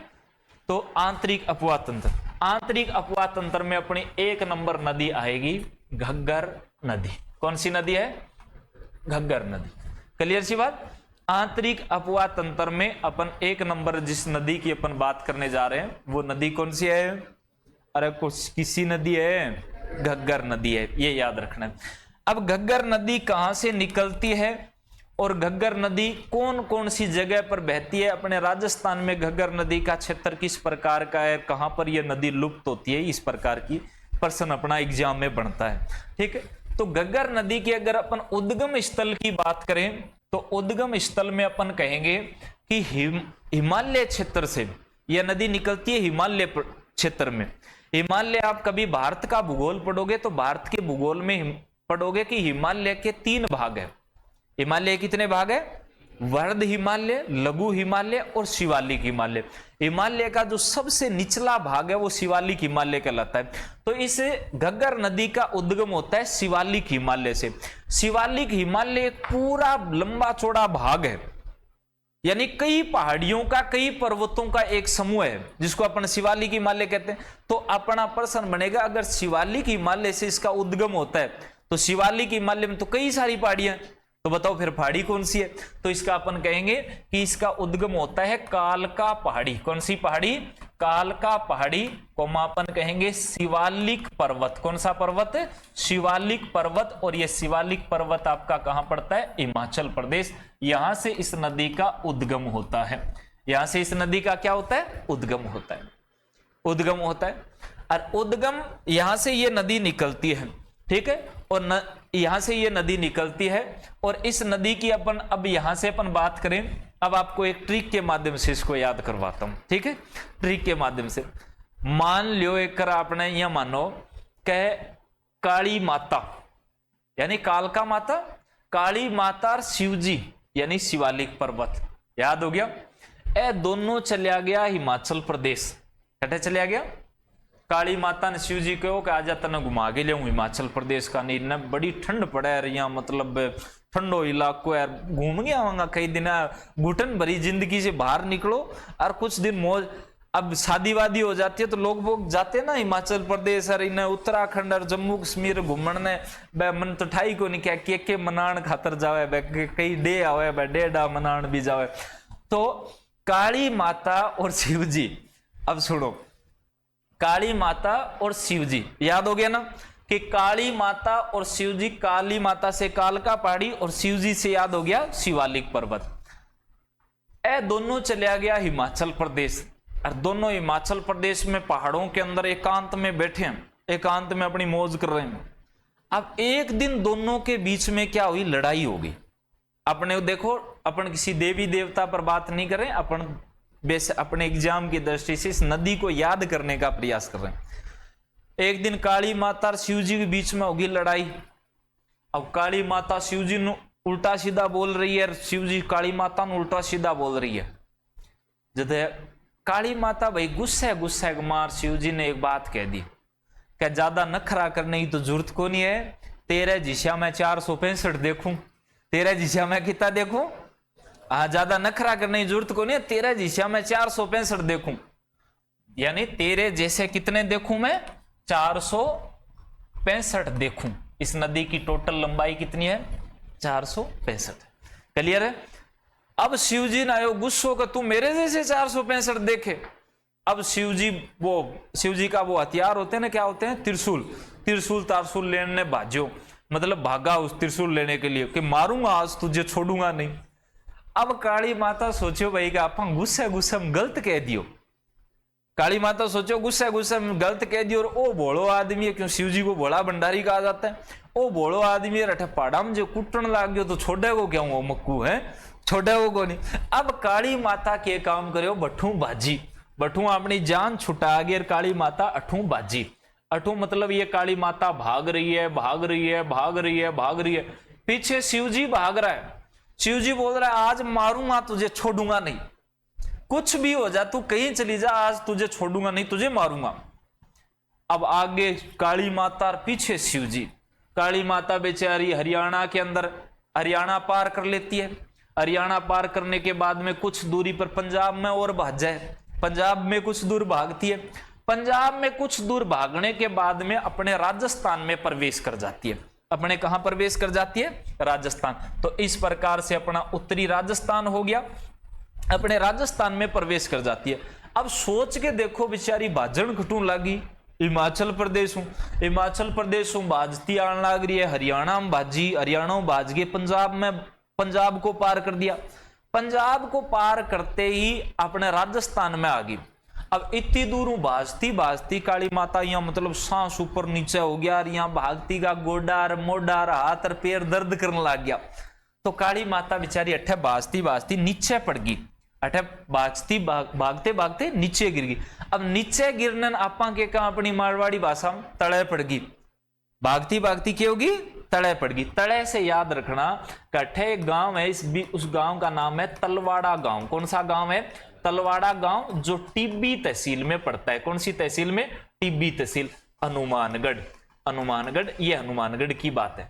तो आंतरिक अपवाह तंत्र, आंतरिक अपवाह तंत्र में अपनी 1 नंबर नदी आएगी घग्गर नदी। कौन सी नदी है? घग्गर नदी। क्लियर सी बात। आंतरिक अपवाह तंत्र में अपन 1 नंबर जिस नदी की अपन बात करने जा रहे हैं वो नदी कौन सी है? अरे कुछ किसी नदी है, घग्गर नदी है, ये याद रखना है। अब घग्गर नदी कहां से निकलती है और घग्गर नदी कौन कौन सी जगह पर बहती है? अपने राजस्थान में घग्गर नदी का क्षेत्र किस प्रकार का है, कहां पर यह नदी लुप्त होती है, इस प्रकार की प्रश्न अपना एग्जाम में बनता है, ठीक है। तो घग्गर नदी की अगर अपन उद्गम स्थल की बात करें तो उद्गम स्थल में अपन कहेंगे कि हिमालय क्षेत्र से यह नदी निकलती है, हिमालय क्षेत्र में। हिमालय आप कभी भारत का भूगोल पढ़ोगे तो भारत के भूगोल में पढ़ोगे कि हिमालय के 3 भाग है। हिमालय कितने भाग है? वर्ध हिमालय, लघु हिमालय और शिवालिक हिमालय। हिमालय का जो सबसे निचला भाग है वो शिवालिक हिमालय कहलाता है। तो इस घग्गर नदी का उद्गम होता है शिवालिक हिमालय से। शिवालिक हिमालय एक पूरा लंबा चौड़ा भाग है, यानी कई पहाड़ियों का, कई पर्वतों का एक समूह है जिसको अपन शिवालिक हिमालय कहते हैं। तो अपना प्रश्न बनेगा अगर शिवालिक हिमालय से इसका उद्गम होता है तो शिवालिक हिमालय में तो कई सारी पहाड़ियां, तो बताओ फिर पहाड़ी कौन सी है? तो इसका अपन कहेंगे कि इसका उद्गम होता है कालका पहाड़ी। कौन सी पहाड़ी? कालका पहाड़ी को अपन कहेंगे शिवालिक पर्वत। कौन सा पर्वत? शिवालिक पर्वत। और यह शिवालिक पर्वत आपका कहां पड़ता है? हिमाचल प्रदेश। यहां से इस नदी का उद्गम होता है। यहां से इस नदी का क्या होता है? उद्गम होता है। उद्गम होता है और उद्गम यहां से ये नदी निकलती है, ठीक है। और यहां से ये नदी निकलती है और इस नदी की अपन अब यहां से अपन बात करें। अब आपको एक ट्रिक के माध्यम से इसको याद करवाता हूं, ठीक है। ट्रिक के माध्यम से मान लियो एक आपने यह मानो कह काली माता यानी कालका माता, काली माता और शिव जी यानी शिवालिक पर्वत, याद हो गया। ए दोनों चलिया गया हिमाचल प्रदेश। कटे चलिया गया? काली माता ने शिव जी कहो कि आजा तने घुमा के ले हिमाचल प्रदेश का, नहीं न बड़ी ठंड पड़ा है यहाँ, मतलब ठंडो इलाको यार, घूम गया आऊंगा कई दिन, घुटन भरी जिंदगी से बाहर निकलो और कुछ दिन मौज। अब शादी वादी हो जाती है तो लोग वो जाते हैं ना हिमाचल प्रदेश और इन्हें उत्तराखंड और जम्मू कश्मीर घूमने, मन तो ठाई को नहीं क्या के मनान खातर जावे, कई डे आवे, डे डा मनान भी जावे। तो काली माता और शिव जी, अब सुनो, काली माता और शिव जी याद हो गया ना कि काली माता और शिव जी, काली माता से कालका पहाड़ी और शिव जी से याद हो गया शिवालिक पर्वत। ए दोनों चलिया गया हिमाचल प्रदेश और दोनों हिमाचल प्रदेश में पहाड़ों के अंदर एकांत में बैठे हैं, एकांत में अपनी मौज कर रहे हैं। अब एक दिन दोनों के बीच में क्या हुई? लड़ाई हो गई। अपने देखो, अपन किसी देवी देवता पर बात नहीं कर रहे, अपन अपने एग्जाम की दृष्टि से इस नदी को याद करने का प्रयास कर रहे हैं। एक दिन काली माता और शिव जी के बीच में होगी लड़ाई। अब काली माता शिव जी ने उल्टा सीधा बोल रही है, शिव जी काली माता ने उल्टा सीधा बोल रही है। जब काली माता भाई गुस्से मार शिव जी ने एक बात कह दी कि ज्यादा नखरा करने की तो जरूरत को नहीं है, तेरे जिस्या में 465 देखूं, तेरे जिस्या में कितना देखूं? ज्यादा नखरा करने की जरूरत को नहीं, तेरे जैसा मैं 465 देखूं, यानी तेरे जैसे कितने देखूं मैं, 465 देखूं। इस नदी की टोटल लंबाई कितनी है, 465। क्लियर है। अब शिव जी ने आयो गुस्सो का, तू मेरे जैसे 465 देखे। अब शिव जी का वो हथियार होते हैं ना, क्या होते हैं, त्रिशूल, त्रिशूल तारसूल लेने भाजो, मतलब भागा उस त्रिशूल लेने के लिए कि मारूंगा आज तुझे, छोड़ूंगा नहीं। अब काली माता सोचो भाई कि आप गुस्से गुस्से में गलत कह दियो, काली माता सोचो गुस्से गुस्से में गलत कह दियो, और ओ भोलो आदमी है, क्यों शिव जी को भोला भंडारी कहा जाता है, ओ भोलो आदमी है, रठे पाड़ा में जो कुटन लाग गयो तो छोड़े को क्या वो मक्कू है, छोड़े को नहीं। अब काली माता के काम करो, बठू बाजी, बठू अपनी जान छुटा गई, काली माता अठू बाजी। अठू मतलब ये काली माता भाग रही है, भाग रही है, भाग रही है, भाग रही है, पीछे शिव जी भाग रहा है। शिव जी बोल रहा है आज मारूंगा तुझे, छोड़ूंगा नहीं, कुछ भी हो जा, तू कहीं चली जा, आज तुझे छोड़ूंगा नहीं, तुझे मारूंगा। अब आगे काली माता और पीछे शिव जी। काली माता बेचारी हरियाणा के अंदर, हरियाणा पार कर लेती है। हरियाणा पार करने के बाद में कुछ दूरी पर पंजाब में और भाग जाए, पंजाब में कुछ दूर भागती है। पंजाब में कुछ दूर भागने के बाद में अपने राजस्थान में प्रवेश कर जाती है। अपने कहां प्रवेश कर जाती है, राजस्थान। तो इस प्रकार से अपना उत्तरी राजस्थान हो गया, अपने राजस्थान में प्रवेश कर जाती है। अब सोच के देखो बेचारी भाजन घटून लगी, हिमाचल प्रदेश हूं, हिमाचल प्रदेश हूं भाजती आने लग रही है, हरियाणा में भाजी, हरियाणा में भाज गई, पंजाब में, पंजाब को पार कर दिया। पंजाब को पार करते ही अपने राजस्थान में आ गई। अब इतनी दूर भाजती भाजती काली माता यहाँ मतलब सांस ऊपर नीचे हो गया, और यहाँ भागती का गोडा और मोडा और हाथ और पैर दर्द करने लग गया। तो काली माता बेचारी अठे भाजती भाजती नीचे पड़ गई, अठे भागती भागते भागते नीचे गिर गई। अब नीचे गिरने आपा के कहा अपनी मारवाड़ी भाषा में तले पड़ गई, भागती भागती क्या होगी, तले पड़ गई। तले से याद रखना कठे गांव है, उस गांव का नाम है तलवाड़ा गांव। कौन सा गांव है, तलवाड़ा गांव, जो टिब्बी तहसील में पड़ता है। कौन सी तहसील में, टिब्बी तहसील, हनुमानगढ़, हनुमानगढ़, ये हनुमानगढ़ की बात है।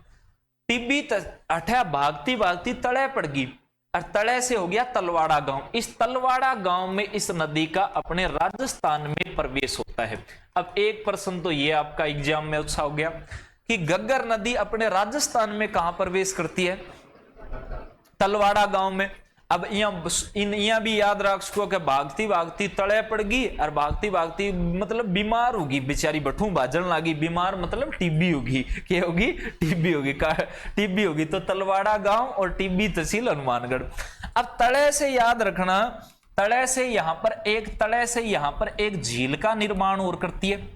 टिब्बी अठा भागती भागती तले पड़ गई, और तले से हो गया तलवाड़ा गांव। इस तलवाड़ा गांव में इस नदी का अपने राजस्थान में प्रवेश होता है। अब एक प्रश्न तो ये आपका एग्जाम में अच्छा हो गया कि घग्गर नदी अपने राजस्थान में कहां प्रवेश करती है, तलवाड़ा गांव में। अब यहाँ भी याद रख सको कि भागती भागती तले पड़ गई, और भागती भागती मतलब बीमार होगी बेचारी, बठू भाजन लगी, बीमार मतलब टीबी होगी, क्या होगी, टीबी होगी, टीबी होगी। तो तलवाड़ा गांव और टिब्बी तहसील हनुमानगढ़। अब तले से याद रखना, तले से यहाँ पर एक झील का निर्माण और करती है,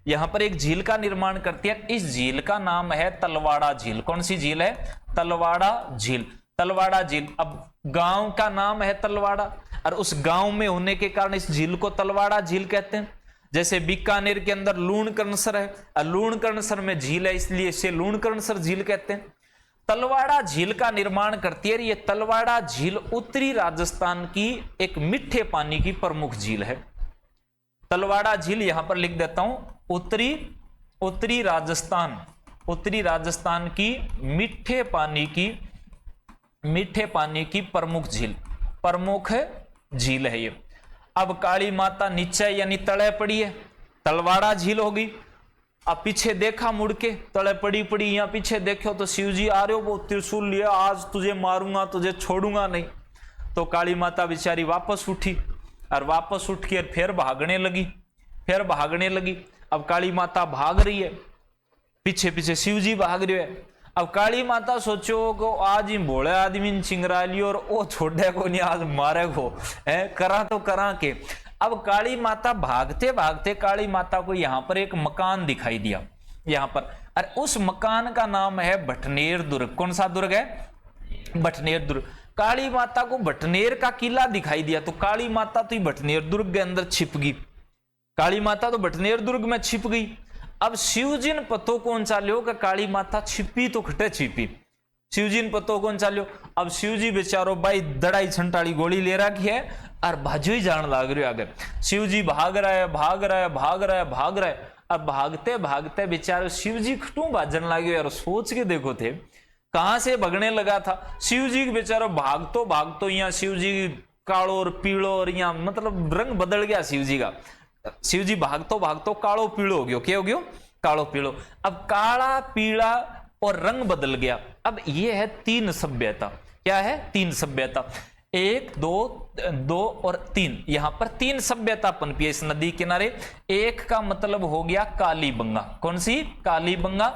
यहाँ पर एक झील का निर्माण करती है। इस झील का नाम है तलवाड़ा झील। कौन सी झील है, तलवाड़ा झील, तलवाड़ा झील। अब गांव का नाम है तलवाड़ा, और उस गांव में होने के कारण इस झील को तलवाड़ा झील कहते हैं। जैसे बीकानेर के अंदर लूणकरणसर है, और लूणकरणसर में झील है, इसलिए इसे लूणकरणसर झील कहते हैं। तलवाड़ा झील का निर्माण करती है। ये तलवाड़ा झील उत्तरी राजस्थान की एक मीठे पानी की प्रमुख झील है। तलवाड़ा झील यहां पर लिख देता हूं, उत्तरी राजस्थान की मीठे पानी की प्रमुख झील है ये। अब काली माता नीचे यानी तले पड़ी है, तलवाड़ा झील होगी। अब पीछे देखा मुड़ के, तले पड़ी यहाँ पीछे देखो तो शिव जी आ रहे हो, वो त्रिशूल लिया, आज तुझे मारूंगा, तुझे छोड़ूंगा नहीं। तो काली माता बेचारी वापस उठी, और वापस उठ के फिर भागने लगी। अब काली माता भाग रही है, पीछे पीछे शिव जी भाग रहे हैं। अब काली माता सोचो को आज ही भोले आदमी ने चिंगरा लियो, और वो छोड़े को नहीं, आज मारे को है, करा तो करा के। अब काली माता भागते भागते काली माता को यहाँ पर एक मकान दिखाई दिया, यहाँ पर, और उस मकान का नाम है भटनेर दुर्ग। कौन सा दुर्ग है, भटनेर दुर्ग। काली माता को भटनेर का किला दिखाई दिया, तो काली माता तो भटनेर दुर्ग के अंदर छिप गई, काली माता तो भटनेर दुर्ग में छिप गई। अब शिवजी ने पतो कौन चाल्यो कि काली माता छिपी तो खटे छिपी, शिवजी ने पतो कौन चाल्यो। अब शिवजी बेचारो भाई दड़ाई छंटाड़ी गोली ले रखी है, और भाजो ही जान लाग रही आगे। शिवजी भाग रहा है। अब भागते भागते बेचारे शिवजी खटू भाजन लागे। यार सोच के देखो थे कहां से भगने लगा था? शिव जी बेचारा भागतो यहाँ शिव जी कालो और पीलो और यहाँ मतलब रंग बदल गया शिव जी का। शिव जी भागतो कालो पीलो हो गयो। क्या हो गयो? कालो पीलो। अब काला पीला और रंग बदल गया। अब ये है तीन सभ्यता। क्या है? तीन सभ्यता। 1 2 और 3, यहां पर तीन सभ्यता पनपी है इस नदी किनारे। एक का मतलब हो गया कालीबंगा। कौन सी? कालीबंगा।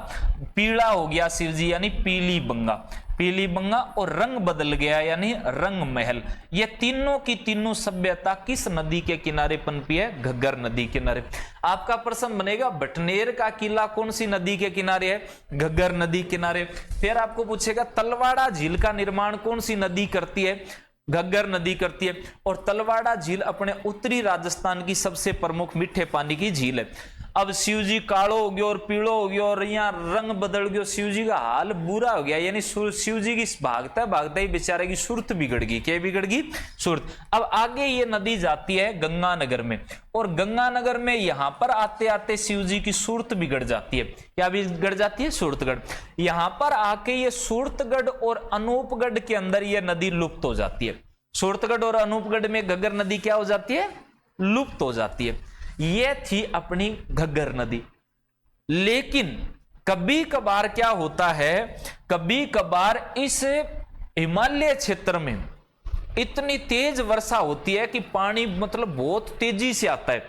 पीला हो गया शिवजी यानी पीली बंगा, पीली बंगा। और रंग बदल गया यानी रंग महल। ये तीनों की तीनों सभ्यता किस नदी के किनारे पनपी है? घग्गर नदी किनारे। आपका प्रश्न बनेगा बटनेर का किला कौन सी नदी के किनारे है? घग्गर नदी किनारे। फिर आपको पूछेगा तलवाड़ा झील का निर्माण कौन सी नदी करती है? घग्गर नदी करती है। और तलवाड़ा झील अपने उत्तरी राजस्थान की सबसे प्रमुख मीठे पानी की झील है। अब शिवजी कालो हो गयो और पीलो हो गयो और यहाँ रंग बदल गयो, शिवजी का हाल बुरा हो गया। यानी शिवजी की भागता भागता ही बेचारे की सूरत बिगड़ गई। क्या बिगड़ गई? सूरत। अब आगे ये नदी जाती है गंगानगर में, और गंगानगर में यहां पर आते आते शिवजी की सूरत बिगड़ जाती है। क्या बिगड़ जाती है? सूरतगढ़। यहां पर आके ये सूरतगढ़ और अनूपगढ़ के अंदर ये नदी लुप्त हो जाती है। सूरतगढ़ और अनूपगढ़ में घग्गर नदी क्या हो जाती है? लुप्त हो जाती है। यह थी अपनी घग्गर नदी। लेकिन कभी कभार क्या होता है, कभी कभार इस हिमालय क्षेत्र में इतनी तेज वर्षा होती है कि पानी मतलब बहुत तेजी से आता है,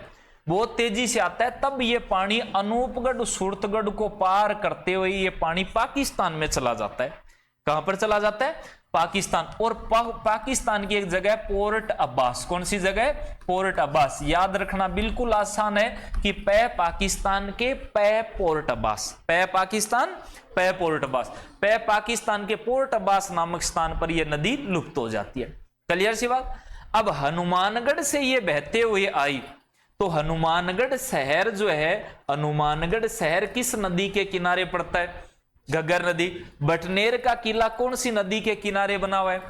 बहुत तेजी से आता है। तब ये पानी अनूपगढ़ सूरतगढ़ को पार करते हुए ये पानी पाकिस्तान में चला जाता है। कहां पर चला जाता है? पाकिस्तान। और पाकिस्तान की एक जगह पोर्ट अब्बास। कौन सी जगह? पोर्ट अब्बास। याद रखना बिल्कुल आसान है कि पै पाकिस्तान के पै पोर्ट अब्बास, पै पाकिस्तान पै पोर्ट अब्बास, पै पाकिस्तान के पोर्ट अब्बास नामक स्थान पर यह नदी लुप्त हो जाती है। क्लियर सी बात? अब हनुमानगढ़ से ये बहते हुए आई तो हनुमानगढ़ शहर जो है, हनुमानगढ़ शहर किस नदी के किनारे पड़ता है? घग्गर नदी। बटनेर का किला कौन सी नदी के किनारे बना हुआ है?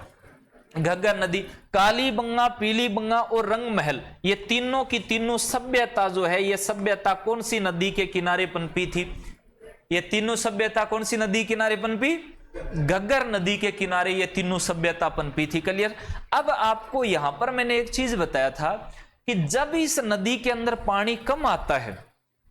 घग्गर नदी। काली बंगा, पीली बंगा और रंग महल, ये तीनों की तीनों सभ्यता जो है, ये सभ्यता कौन सी नदी के किनारे पनपी थी? ये तीनों सभ्यता कौन सी नदी किनारे पनपी? घग्गर नदी के किनारे ये तीनों सभ्यता पनपी थी। क्लियर? अब आपको यहां पर मैंने एक चीज बताया था कि जब इस नदी के अंदर पानी कम आता है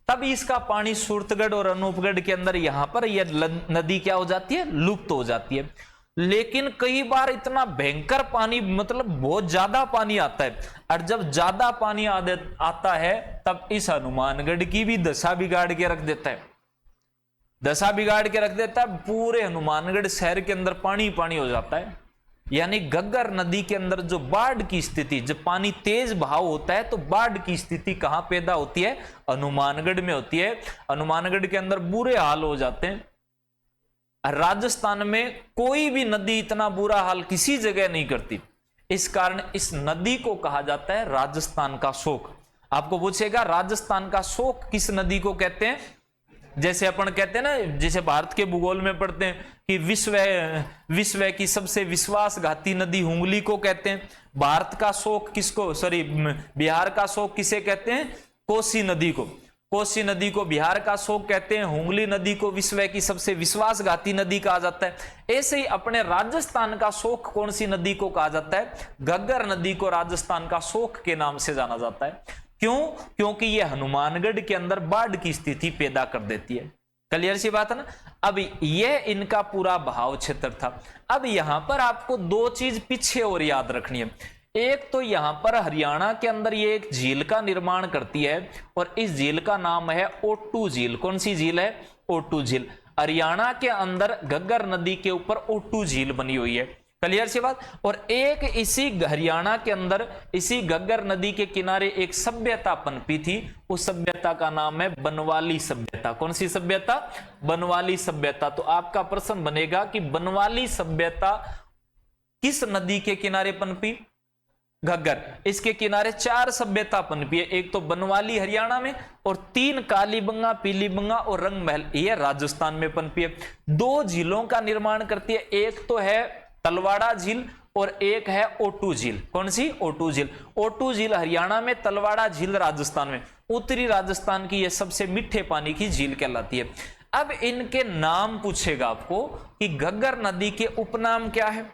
तब इसका पानी सूरतगढ़ और अनूपगढ़ के अंदर यहां पर यह नदी क्या हो जाती है? लुप्त हो जाती है। लेकिन कई बार इतना भयंकर पानी मतलब बहुत ज्यादा पानी आता है, और जब ज्यादा पानी आता है तब इस हनुमानगढ़ की भी दशा बिगाड़ के रख देता है। दशा बिगाड़ के रख देता है। पूरे हनुमानगढ़ शहर के अंदर पानी पानी हो जाता है। यानी घग्गर नदी के अंदर जो बाढ़ की स्थिति, जब पानी तेज बहाव होता है तो बाढ़ की स्थिति कहां पैदा होती है? हनुमानगढ़ में होती है। हनुमानगढ़ के अंदर बुरे हाल हो जाते हैं। राजस्थान में कोई भी नदी इतना बुरा हाल किसी जगह नहीं करती। इस कारण इस नदी को कहा जाता है राजस्थान का शोक। आपको पूछेगा राजस्थान का शोक किस नदी को कहते हैं? जैसे अपन कहते हैं ना, जैसे भारत के भूगोल में पढ़ते हैं कि विश्व की सबसे विश्वासघाती नदी हुगली को कहते हैं। भारत का शोक किसको, सॉरी बिहार का शोक किसे कहते हैं? कोसी नदी को। कोसी नदी को बिहार का शोक कहते हैं। हुगली नदी को विश्व की सबसे विश्वासघाती नदी कहा जाता है। ऐसे ही अपने राजस्थान का शोक कौन सी नदी को कहा जाता है? घग्गर नदी को राजस्थान का शोक के नाम से जाना जाता है। क्यों? क्योंकि यह हनुमानगढ़ के अंदर बाढ़ की स्थिति पैदा कर देती है। क्लियर सी बात है ना? अब यह इनका पूरा बहाव क्षेत्र था। अब यहां पर आपको दो चीज पीछे और याद रखनी है। एक तो यहां पर हरियाणा के अंदर ये एक झील का निर्माण करती है और इस झील का नाम है ओटू झील। कौन सी झील है? ओटू झील। हरियाणा के अंदर घग्गर नदी के ऊपर ओटू झील बनी हुई है। क्लियर सी बात? और एक इसी हरियाणा के अंदर इसी घग्गर नदी के किनारे एक सभ्यता पनपी थी। उस सभ्यता का नाम है बनवाली सभ्यता। कौन सी सभ्यता? बनवाली सभ्यता। तो आपका प्रश्न बनेगा कि बनवाली सभ्यता किस नदी के किनारे पनपी? घग्गर। इसके किनारे चार सभ्यता पनपी है। एक तो बनवाली हरियाणा में, और 3 कालीबंगा, पीलीबंगा और रंग महल ये राजस्थान में पनपी है। 2 झीलों का निर्माण करती है। एक तो है तलवाड़ा झील और एक है ओटू झील। कौन सी? ओटू झील। ओटू झील हरियाणा में, तलवाड़ा झील राजस्थान में। उत्तरी राजस्थान की यह सबसे मीठे पानी की झील कहलाती है। अब इनके नाम पूछेगा आपको कि घग्गर नदी के उपनाम क्या है।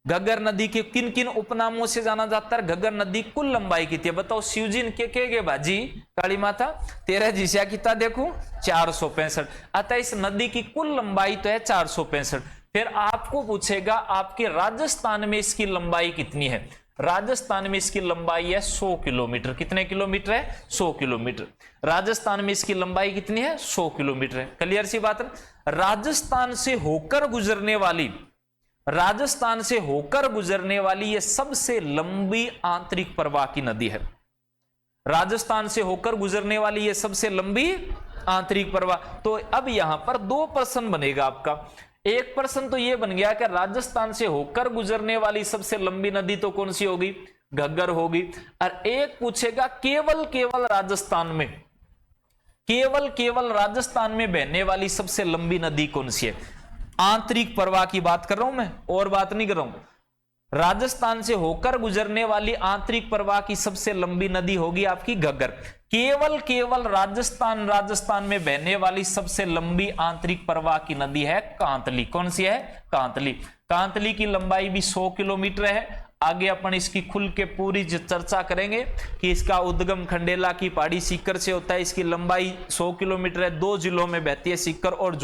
घग्गर नदी के किन किन उपनामों से जाना जाता है। घग्गर नदी कुल लंबाई कितनी है बताओ। शिवजी के बाजी काली माता तेरा जिस्या कितना देखो 465। अतः इस नदी की कुल लंबाई तो है 465। फिर आपको पूछेगा आपके राजस्थान में इसकी लंबाई कितनी है। राजस्थान में इसकी लंबाई है 100 किलोमीटर। कितने किलोमीटर है 100 किलोमीटर। राजस्थान में इसकी लंबाई कितनी है 100 किलोमीटर है। क्लियर सी बात है। राजस्थान से होकर गुजरने वाली यह सबसे लंबी आंतरिक प्रवाह की नदी है। राजस्थान से होकर गुजरने वाली यह सबसे लंबी आंतरिक प्रवाह। तो अब यहां पर दो प्रश्न बनेगा आपका। एक प्रश्न तो यह बन गया कि राजस्थान से होकर गुजरने वाली सबसे लंबी नदी तो कौन सी होगी, घग्गर होगी। और एक पूछेगा केवल राजस्थान में बहने वाली सबसे लंबी नदी कौन सी है। आंतरिक प्रवाह की बात कर रहा हूं मैं, और बात नहीं कर रहा हूं। राजस्थान से होकर गुजरने वाली आंतरिक प्रवाह की सबसे लंबी नदी होगी आपकी घग्गर। केवल राजस्थान में बहने वाली सबसे लंबी आंतरिक प्रवाह की नदी है कांतली। कौन सी है, कांतली। कांतली की लंबाई भी 100 किलोमीटर है। आगे अपन इसकी खुल के पूरी चर्चा करेंगे कि इसका उद्गम खंडेला की पहाड़ी सीकर से होता है। इसकी लंबाई 100 किलोमीटर है। 2 जिलों में बहती है, सीकर और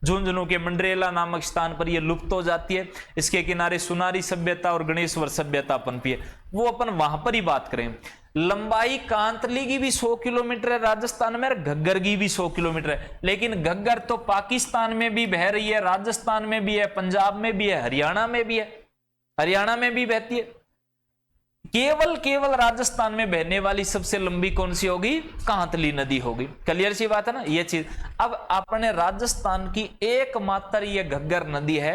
झुंझुनू के मंडरेला नामक स्थान पर यह लुप्त हो जाती है। इसके किनारे सुनारी सभ्यता और गणेश्वर सभ्यता पनपी है, वो अपन वहां पर ही बात करें। लंबाई कांतली की भी 100 किलोमीटर है राजस्थान में, घग्गर की भी 100 किलोमीटर है। लेकिन घग्गर तो पाकिस्तान में भी बह रही है, राजस्थान में भी है, पंजाब में भी है, हरियाणा में भी है, हरियाणा में भी बहती है। केवल राजस्थान में बहने वाली सबसे लंबी कौन सी होगी, कांतली नदी होगी। क्लियर सी बात है ना ये चीज। अब अपने राजस्थान की एकमात्र ये घग्गर नदी है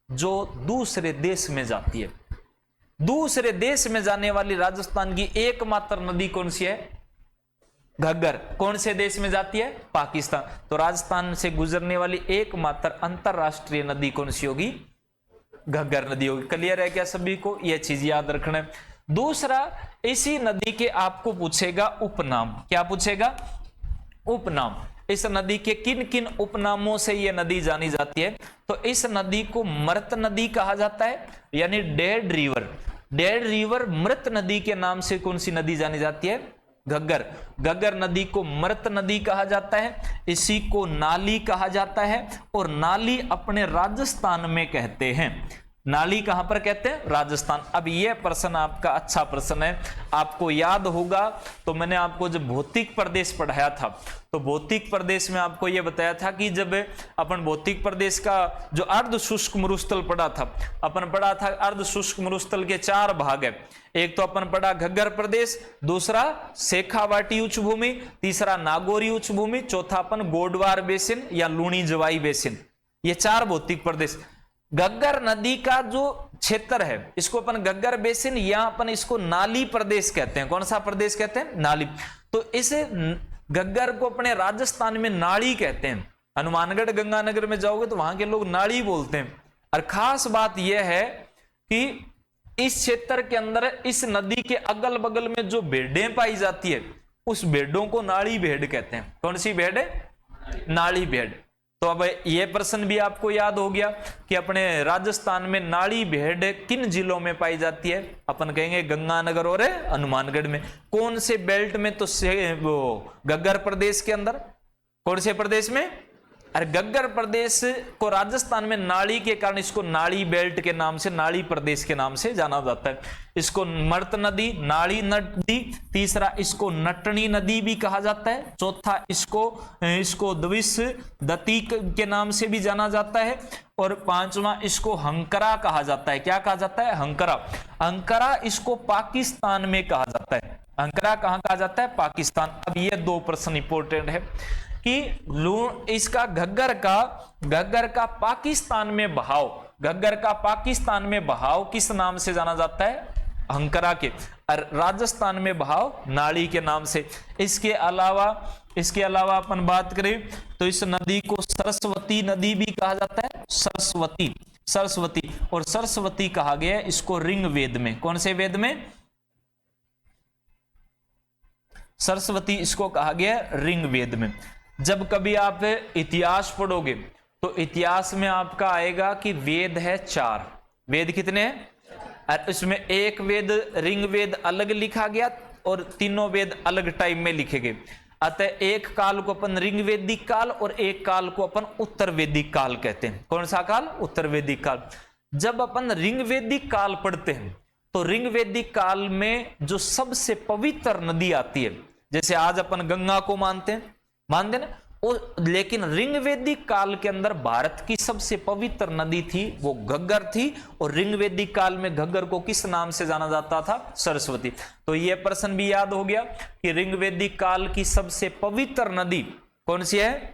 जो दूसरे देश में जाती है। दूसरे देश में जाने वाली राजस्थान की एकमात्र नदी कौन सी है, घग्गर। कौन से देश में जाती है, पाकिस्तान। तो राजस्थान से गुजरने वाली एकमात्र अंतरराष्ट्रीय नदी कौन सी होगी, घग्गर नदी होगी। क्लियर है क्या सभी को, यह चीज याद रखना है। दूसरा, इसी नदी के आपको पूछेगा उपनाम। क्या पूछेगा, उपनाम। इस नदी के किन किन उपनामों से यह नदी जानी जाती है। तो इस नदी को मृत नदी कहा जाता है, यानी डेड रिवर मृत नदी के नाम से कौन सी नदी जानी जाती है, घग्गर नदी को मृत नदी कहा जाता है। इसी को नाली कहा जाता है, और नाली अपने राजस्थान में कहते हैं। नाली कहां पर कहते हैं, राजस्थान। अब यह प्रश्न आपका अच्छा प्रश्न है, आपको याद होगा। तो मैंने आपको जब भौतिक प्रदेश पढ़ाया था, तो भौतिक प्रदेश में आपको यह बताया था कि जब अपन भौतिक प्रदेश का जो अर्ध शुष्क मरुस्थल पढ़ा था, अपन पढ़ा था अर्ध शुष्क मरुस्थल के 4 भाग है। एक तो अपन पढ़ा घग्गर प्रदेश, दूसरा शेखावाटी उच्च भूमि, तीसरा नागौरी उच्च भूमि, चौथा अपन गोडवार बेसिन या लूणी जवाई बेसिन। ये 4 भौतिक प्रदेश। घग्गर नदी का जो क्षेत्र है इसको अपन घग्गर बेसिन या अपन इसको नाली प्रदेश कहते हैं। कौन सा प्रदेश कहते हैं, नाली। तो इस घग्गर को अपने राजस्थान में नाली कहते हैं। हनुमानगढ़ गंगानगर में जाओगे तो वहां के लोग नाली बोलते हैं। और खास बात यह है कि इस क्षेत्र के अंदर इस नदी के अगल बगल में जो भेड़ें पाई जाती है उस भेड़ों को नाड़ी भेड़ कहते हैं। कौन सी भेड़ है, नाड़ी भेड़। तो अब यह प्रश्न भी आपको याद हो गया कि अपने राजस्थान में नाड़ी भेड़ किन जिलों में पाई जाती है। अपन कहेंगे गंगानगर और हनुमानगढ़ में। कौन से बेल्ट में, तो वो घग्गर प्रदेश के अंदर। कौन से प्रदेश में, अरे घग्गर प्रदेश को राजस्थान में नाड़ी के कारण इसको नाड़ी बेल्ट के नाम से, नाड़ी प्रदेश के नाम से जाना जाता है। इसको मृत नदी, नाड़ी नदी, तीसरा इसको नटनी नदी भी कहा जाता है, चौथा इसको द्विश दती के नाम से भी जाना जाता है, और पांचवा इसको हंकरा कहा जाता है। क्या कहा जाता है, हंकरा। इसको पाकिस्तान में कहा जाता है। हंकरा कहां कहा जाता है, पाकिस्तान। अब ये 2 प्रश्न इंपोर्टेंट है कि इसका घग्गर का पाकिस्तान में बहाव, घग्गर का पाकिस्तान में बहाव किस नाम से जाना जाता है, हंकरा के। और राजस्थान में बहाव नाड़ी के नाम से। इसके अलावा अपन बात करें तो इस नदी को सरस्वती नदी भी कहा जाता है। सरस्वती और सरस्वती कहा गया है इसको ऋग्वेद में। कौन से वेद में, सरस्वती इसको कहा गया ऋग्वेद में। जब कभी आप इतिहास पढ़ोगे तो इतिहास में आपका आएगा कि वेद है 4। वेद कितने हैं? और इसमें एक वेद ऋग्वेद अलग लिखा गया और तीनों वेद अलग टाइम में लिखे गए। अतः एक काल को अपन ऋग्वेदिक काल और एक काल को अपन उत्तर वैदिक काल कहते हैं। कौन सा काल? उत्तर वैदिक काल। जब अपन ऋग्वेदिक काल पढ़ते हैं तो ऋग्वेदिक काल में जो सबसे पवित्र नदी आती है, जैसे आज अपन गंगा को मानते ना, लेकिन ऋग्वेदिक काल के अंदर भारत की सबसे पवित्र नदी थी वो घग्गर थी। और ऋग्वेदिक काल में घग्गर को किस नाम से जाना जाता था? सरस्वती। तो यह प्रश्न भी याद हो गया कि ऋग्वेदिक काल की सबसे पवित्र नदी कौन सी है?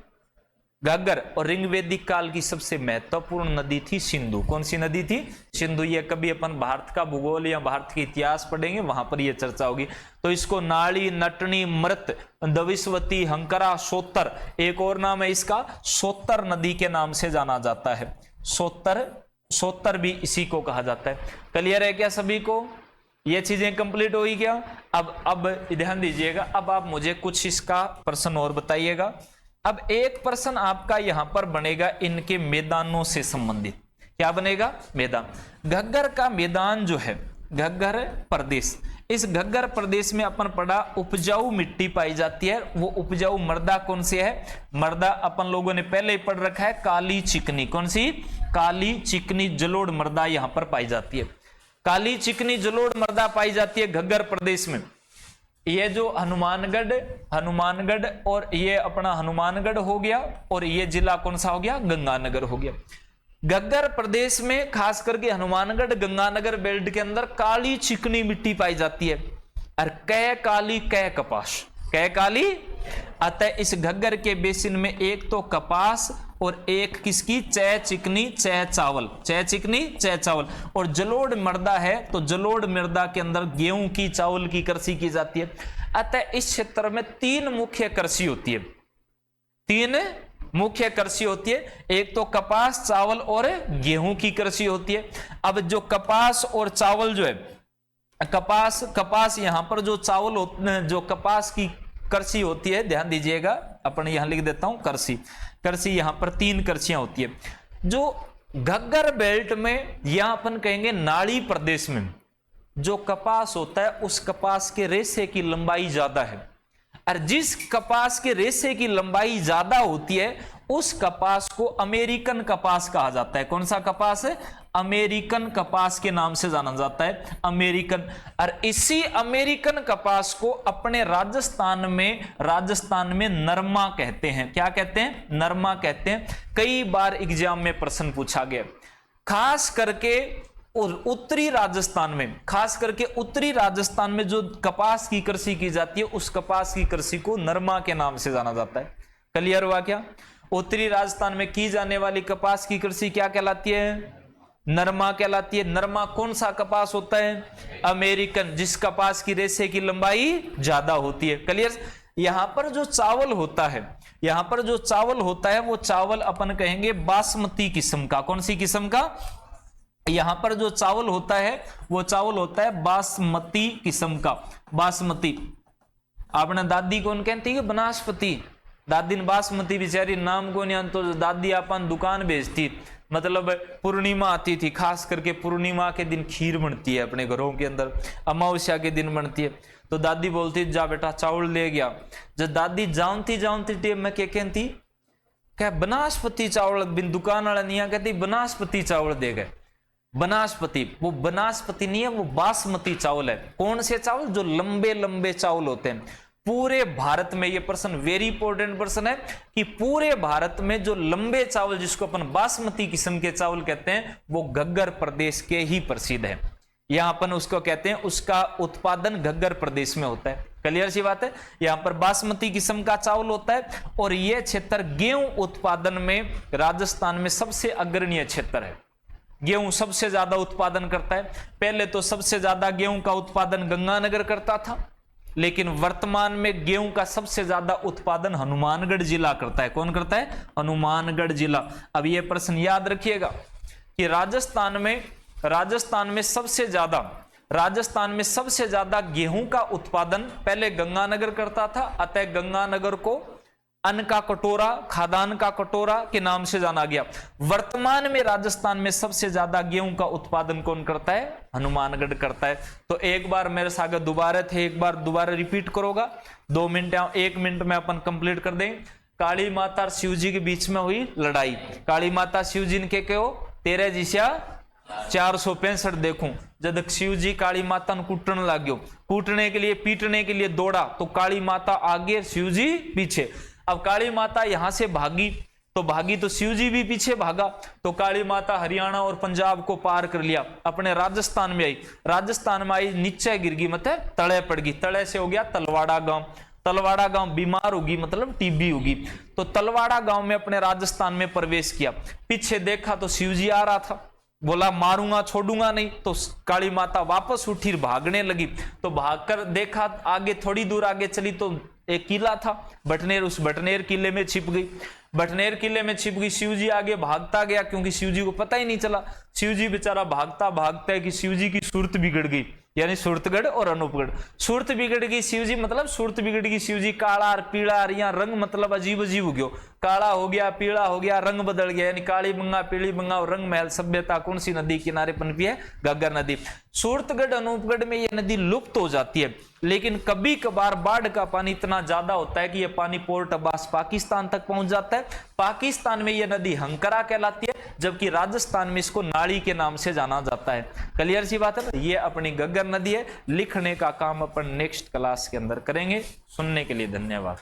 घग्गर। और ऋग्वेदिक काल की सबसे महत्वपूर्ण नदी थी सिंधु। कौन सी नदी थी? सिंधु। ये कभी अपन भारत का भूगोल या भारत के इतिहास पढ़ेंगे, वहां पर यह चर्चा होगी। तो इसको नाड़ी, नटनी, मृत, दविस्वती, हंकरा, सोत्तर, एक और नाम है इसका, सोत्तर नदी के नाम से जाना जाता है। सोत्तर भी इसी को कहा जाता है। क्लियर है क्या सभी को? ये चीजें कंप्लीट होगी क्या? अब ध्यान दीजिएगा। अब आप मुझे कुछ इसका प्रश्न और बताइएगा। अब एक प्रश्न आपका यहां पर बनेगा इनके मैदानों से संबंधित। क्या बनेगा? मैदान। घग्गर का मैदान जो है, घग्गर प्रदेश, इस घग्गर प्रदेश में अपन पढ़ा उपजाऊ मिट्टी पाई जाती है। वो उपजाऊ मृदा कौन सी है? मृदा अपन लोगों ने पहले ही पढ़ रखा है, काली चिकनी। कौन सी? काली चिकनी जलोढ़ मृदा यहां पर पाई जाती है। काली चिकनी जलोढ़ मृदा पाई जाती है घग्गर प्रदेश में। ये जो हनुमानगढ़ और ये अपना हनुमानगढ़ हो गया, और ये जिला कौन सा हो गया? गंगानगर हो गया। घग्गर प्रदेश में खास करके हनुमानगढ़ गंगानगर बेल्ट के अंदर काली चिकनी मिट्टी पाई जाती है। और कै काली कै कपास, कै काली। अतः इस घग्गर के बेसिन में एक तो कपास और एक किसकी? चय चिकनी चय चावल, चय चिकनी चय चावल। और जलोढ़ मृदा है तो जलोढ़ मृदा के अंदर गेहूं की, चावल की कृषि की जाती है। अतः इस क्षेत्र में 3 मुख्य कृषि होती है। 3 मुख्य कृषि होती है। एक तो कपास, चावल और गेहूं की कृषि होती है। अब जो कपास और चावल जो है, कपास यहां पर जो चावल जो कपास की कृषि होती है, ध्यान दीजिएगा, अपन यहां लिख देता हूं कृषि यहां पर 3 कृषियां होती है। जो घग्गर बेल्ट में यहां अपन कहेंगे नाड़ी प्रदेश में जो कपास होता है उस कपास के रेशे की लंबाई ज्यादा है। और जिस कपास के रेशे की लंबाई ज्यादा होती है उस कपास को अमेरिकन कपास कहा जाता है। कौन सा कपास है? अमेरिकन कपास के नाम से जाना जाता है, अमेरिकन। और इसी अमेरिकन कपास को अपने राजस्थान में नरमा कहते हैं। क्या कहते हैं? नरमा कहते हैं। कई बार एग्जाम में प्रश्न पूछा गया, खास करके उत्तरी राजस्थान में, खास करके उत्तरी राजस्थान में जो कपास की कृषि की जाती है उस कपास की कृषि को नरमा के नाम से जाना जाता है। क्लियर हुआ क्या? उत्तरी राजस्थान में की जाने वाली कपास की कृषि क्या कहलाती है? नरमा कहलाती है। नरमा कौन सा कपास होता है? अमेरिकन, जिस कपास की रेशे की लंबाई ज्यादा होती है। क्लियर? यहां पर जो चावल होता है, वो चावल अपन कहेंगे बासमती किस्म का। कौन सी किस्म का? यहां पर जो चावल होता है वो चावल होता है बासमती किस्म का। बासमती आपने दादी कौन कहती है? बनास्पति। दादी ने बासमती बेचारी नाम को नहीं, तो दादी अपन दुकान बेचती, मतलब पूर्णिमा आती थी, खास करके पूर्णिमा के दिन खीर बनती है अपने घरों के अंदर, अमावस्या के दिन बनती है। तो दादी बोलती जा बेटा चावल ले गया। जब दादी जानती टेम में क्या कहती? क्या बनास्पति चावल, बिन दुकान वाला नहीं कहती बनास्पति चावल दे गए। बनास्पति, वो बनास्पति नहीं है, वो बासमती चावल है। कौन से चावल? जो लंबे लंबे चावल होते हैं। पूरे भारत में, ये प्रश्न वेरी इंपॉर्टेंट प्रश्न है कि पूरे भारत में जो लंबे चावल जिसको अपन बासमती किस्म के चावल कहते हैं वो घग्गर प्रदेश के ही प्रसिद्ध है। यहां अपन उसको कहते हैं, उसका उत्पादन घग्गर प्रदेश में होता है। क्लियर सी बात है? यहां पर बासमती किस्म का चावल होता है। और यह क्षेत्र गेहूं उत्पादन में राजस्थान में सबसे अग्रणीय क्षेत्र है। गेहूं सबसे ज्यादा उत्पादन करता है। पहले तो सबसे ज्यादा गेहूं का उत्पादन गंगानगर करता था, लेकिन वर्तमान में गेहूं का सबसे ज्यादा उत्पादन हनुमानगढ़ जिला करता है। कौन करता है? हनुमानगढ़ जिला। अब यह प्रश्न याद रखिएगा कि राजस्थान में सबसे ज्यादा गेहूं का उत्पादन पहले गंगानगर करता था। अतः गंगानगर को अन्न का कटोरा, खाद्यान्न का कटोरा के नाम से जाना गया। वर्तमान में राजस्थान में सबसे ज्यादा गेहूं का उत्पादन कौन करता है? हनुमानगढ़ करता है। तो एक बार मेरे साथ दोबारा थे, एक बार दोबारा रिपीट करोगा, 2 मिनट या 1 मिनट में अपन कंप्लीट कर दें। काली माता और शिव जी के बीच में हुई लड़ाई। काली माता शिव जी ने के कहो 13 जिस्या 465 देखूं, जब शिव जी काली माता ने कूटने लग्यो, कूटने के लिए पीटने के लिए दौड़ा तो काली माता आगे शिव जी पीछे। अब काली माता यहां से भागी तो शिव जी भी पीछे भागा, तो काली माता हरियाणा और पंजाब को पार कर लिया, अपने राजस्थान में आई। राजस्थान में आई, नीचे गिर गई, मतलब तले पड़ गई। तले से हो गया तलवाड़ा गांव। तलवाड़ा गांव बीमार होगी, मतलब टीबी होगी। तो तलवाड़ा गांव में अपने राजस्थान में प्रवेश किया। पीछे देखा तो शिव जी आ रहा था, बोला मारूंगा छोड़ूंगा नहीं। तो काली माता वापस उठी, भागने लगी। तो भागकर देखा आगे, थोड़ी दूर आगे चली तो एक किला था बटनेर, उस बटनेर किले में छिप गई। बटनेर किले में छिप गई। शिव जी आगे भागता गया, क्योंकि शिव जी को पता ही नहीं चला। शिव जी बेचारा भागता भागता है कि शिव जी की सूरत बिगड़ गई, यानी सूरतगढ़ और अनूपगढ़। सूरत बिगड़ गई शिव जी, मतलब सूरत बिगड़ गई शिव जी। काला और पीला और यहाँ रंग मतलब अजीब अजीब हो गया, काला हो गया, पीला हो गया, रंग बदल गया, यानी काली बंगा, पीली बंगा और रंग महल सभ्यता कौन सी नदी किनारे पनपी है? घग्गर नदी। सूरतगढ़ अनूपगढ़ में ये नदी लुप्त हो जाती है, लेकिन कभी कभार बाढ़ का पानी इतना ज्यादा होता है कि यह पानी पोर्ट अब्बास पाकिस्तान तक पहुंच जाता है। पाकिस्तान में यह नदी हंकरा कहलाती है, जबकि राजस्थान में इसको नाली के नाम से जाना जाता है। क्लियर सी बात है? ये अपनी घग्गर नदी है। लिखने का काम अपन नेक्स्ट क्लास के अंदर करेंगे। सुनने के लिए धन्यवाद।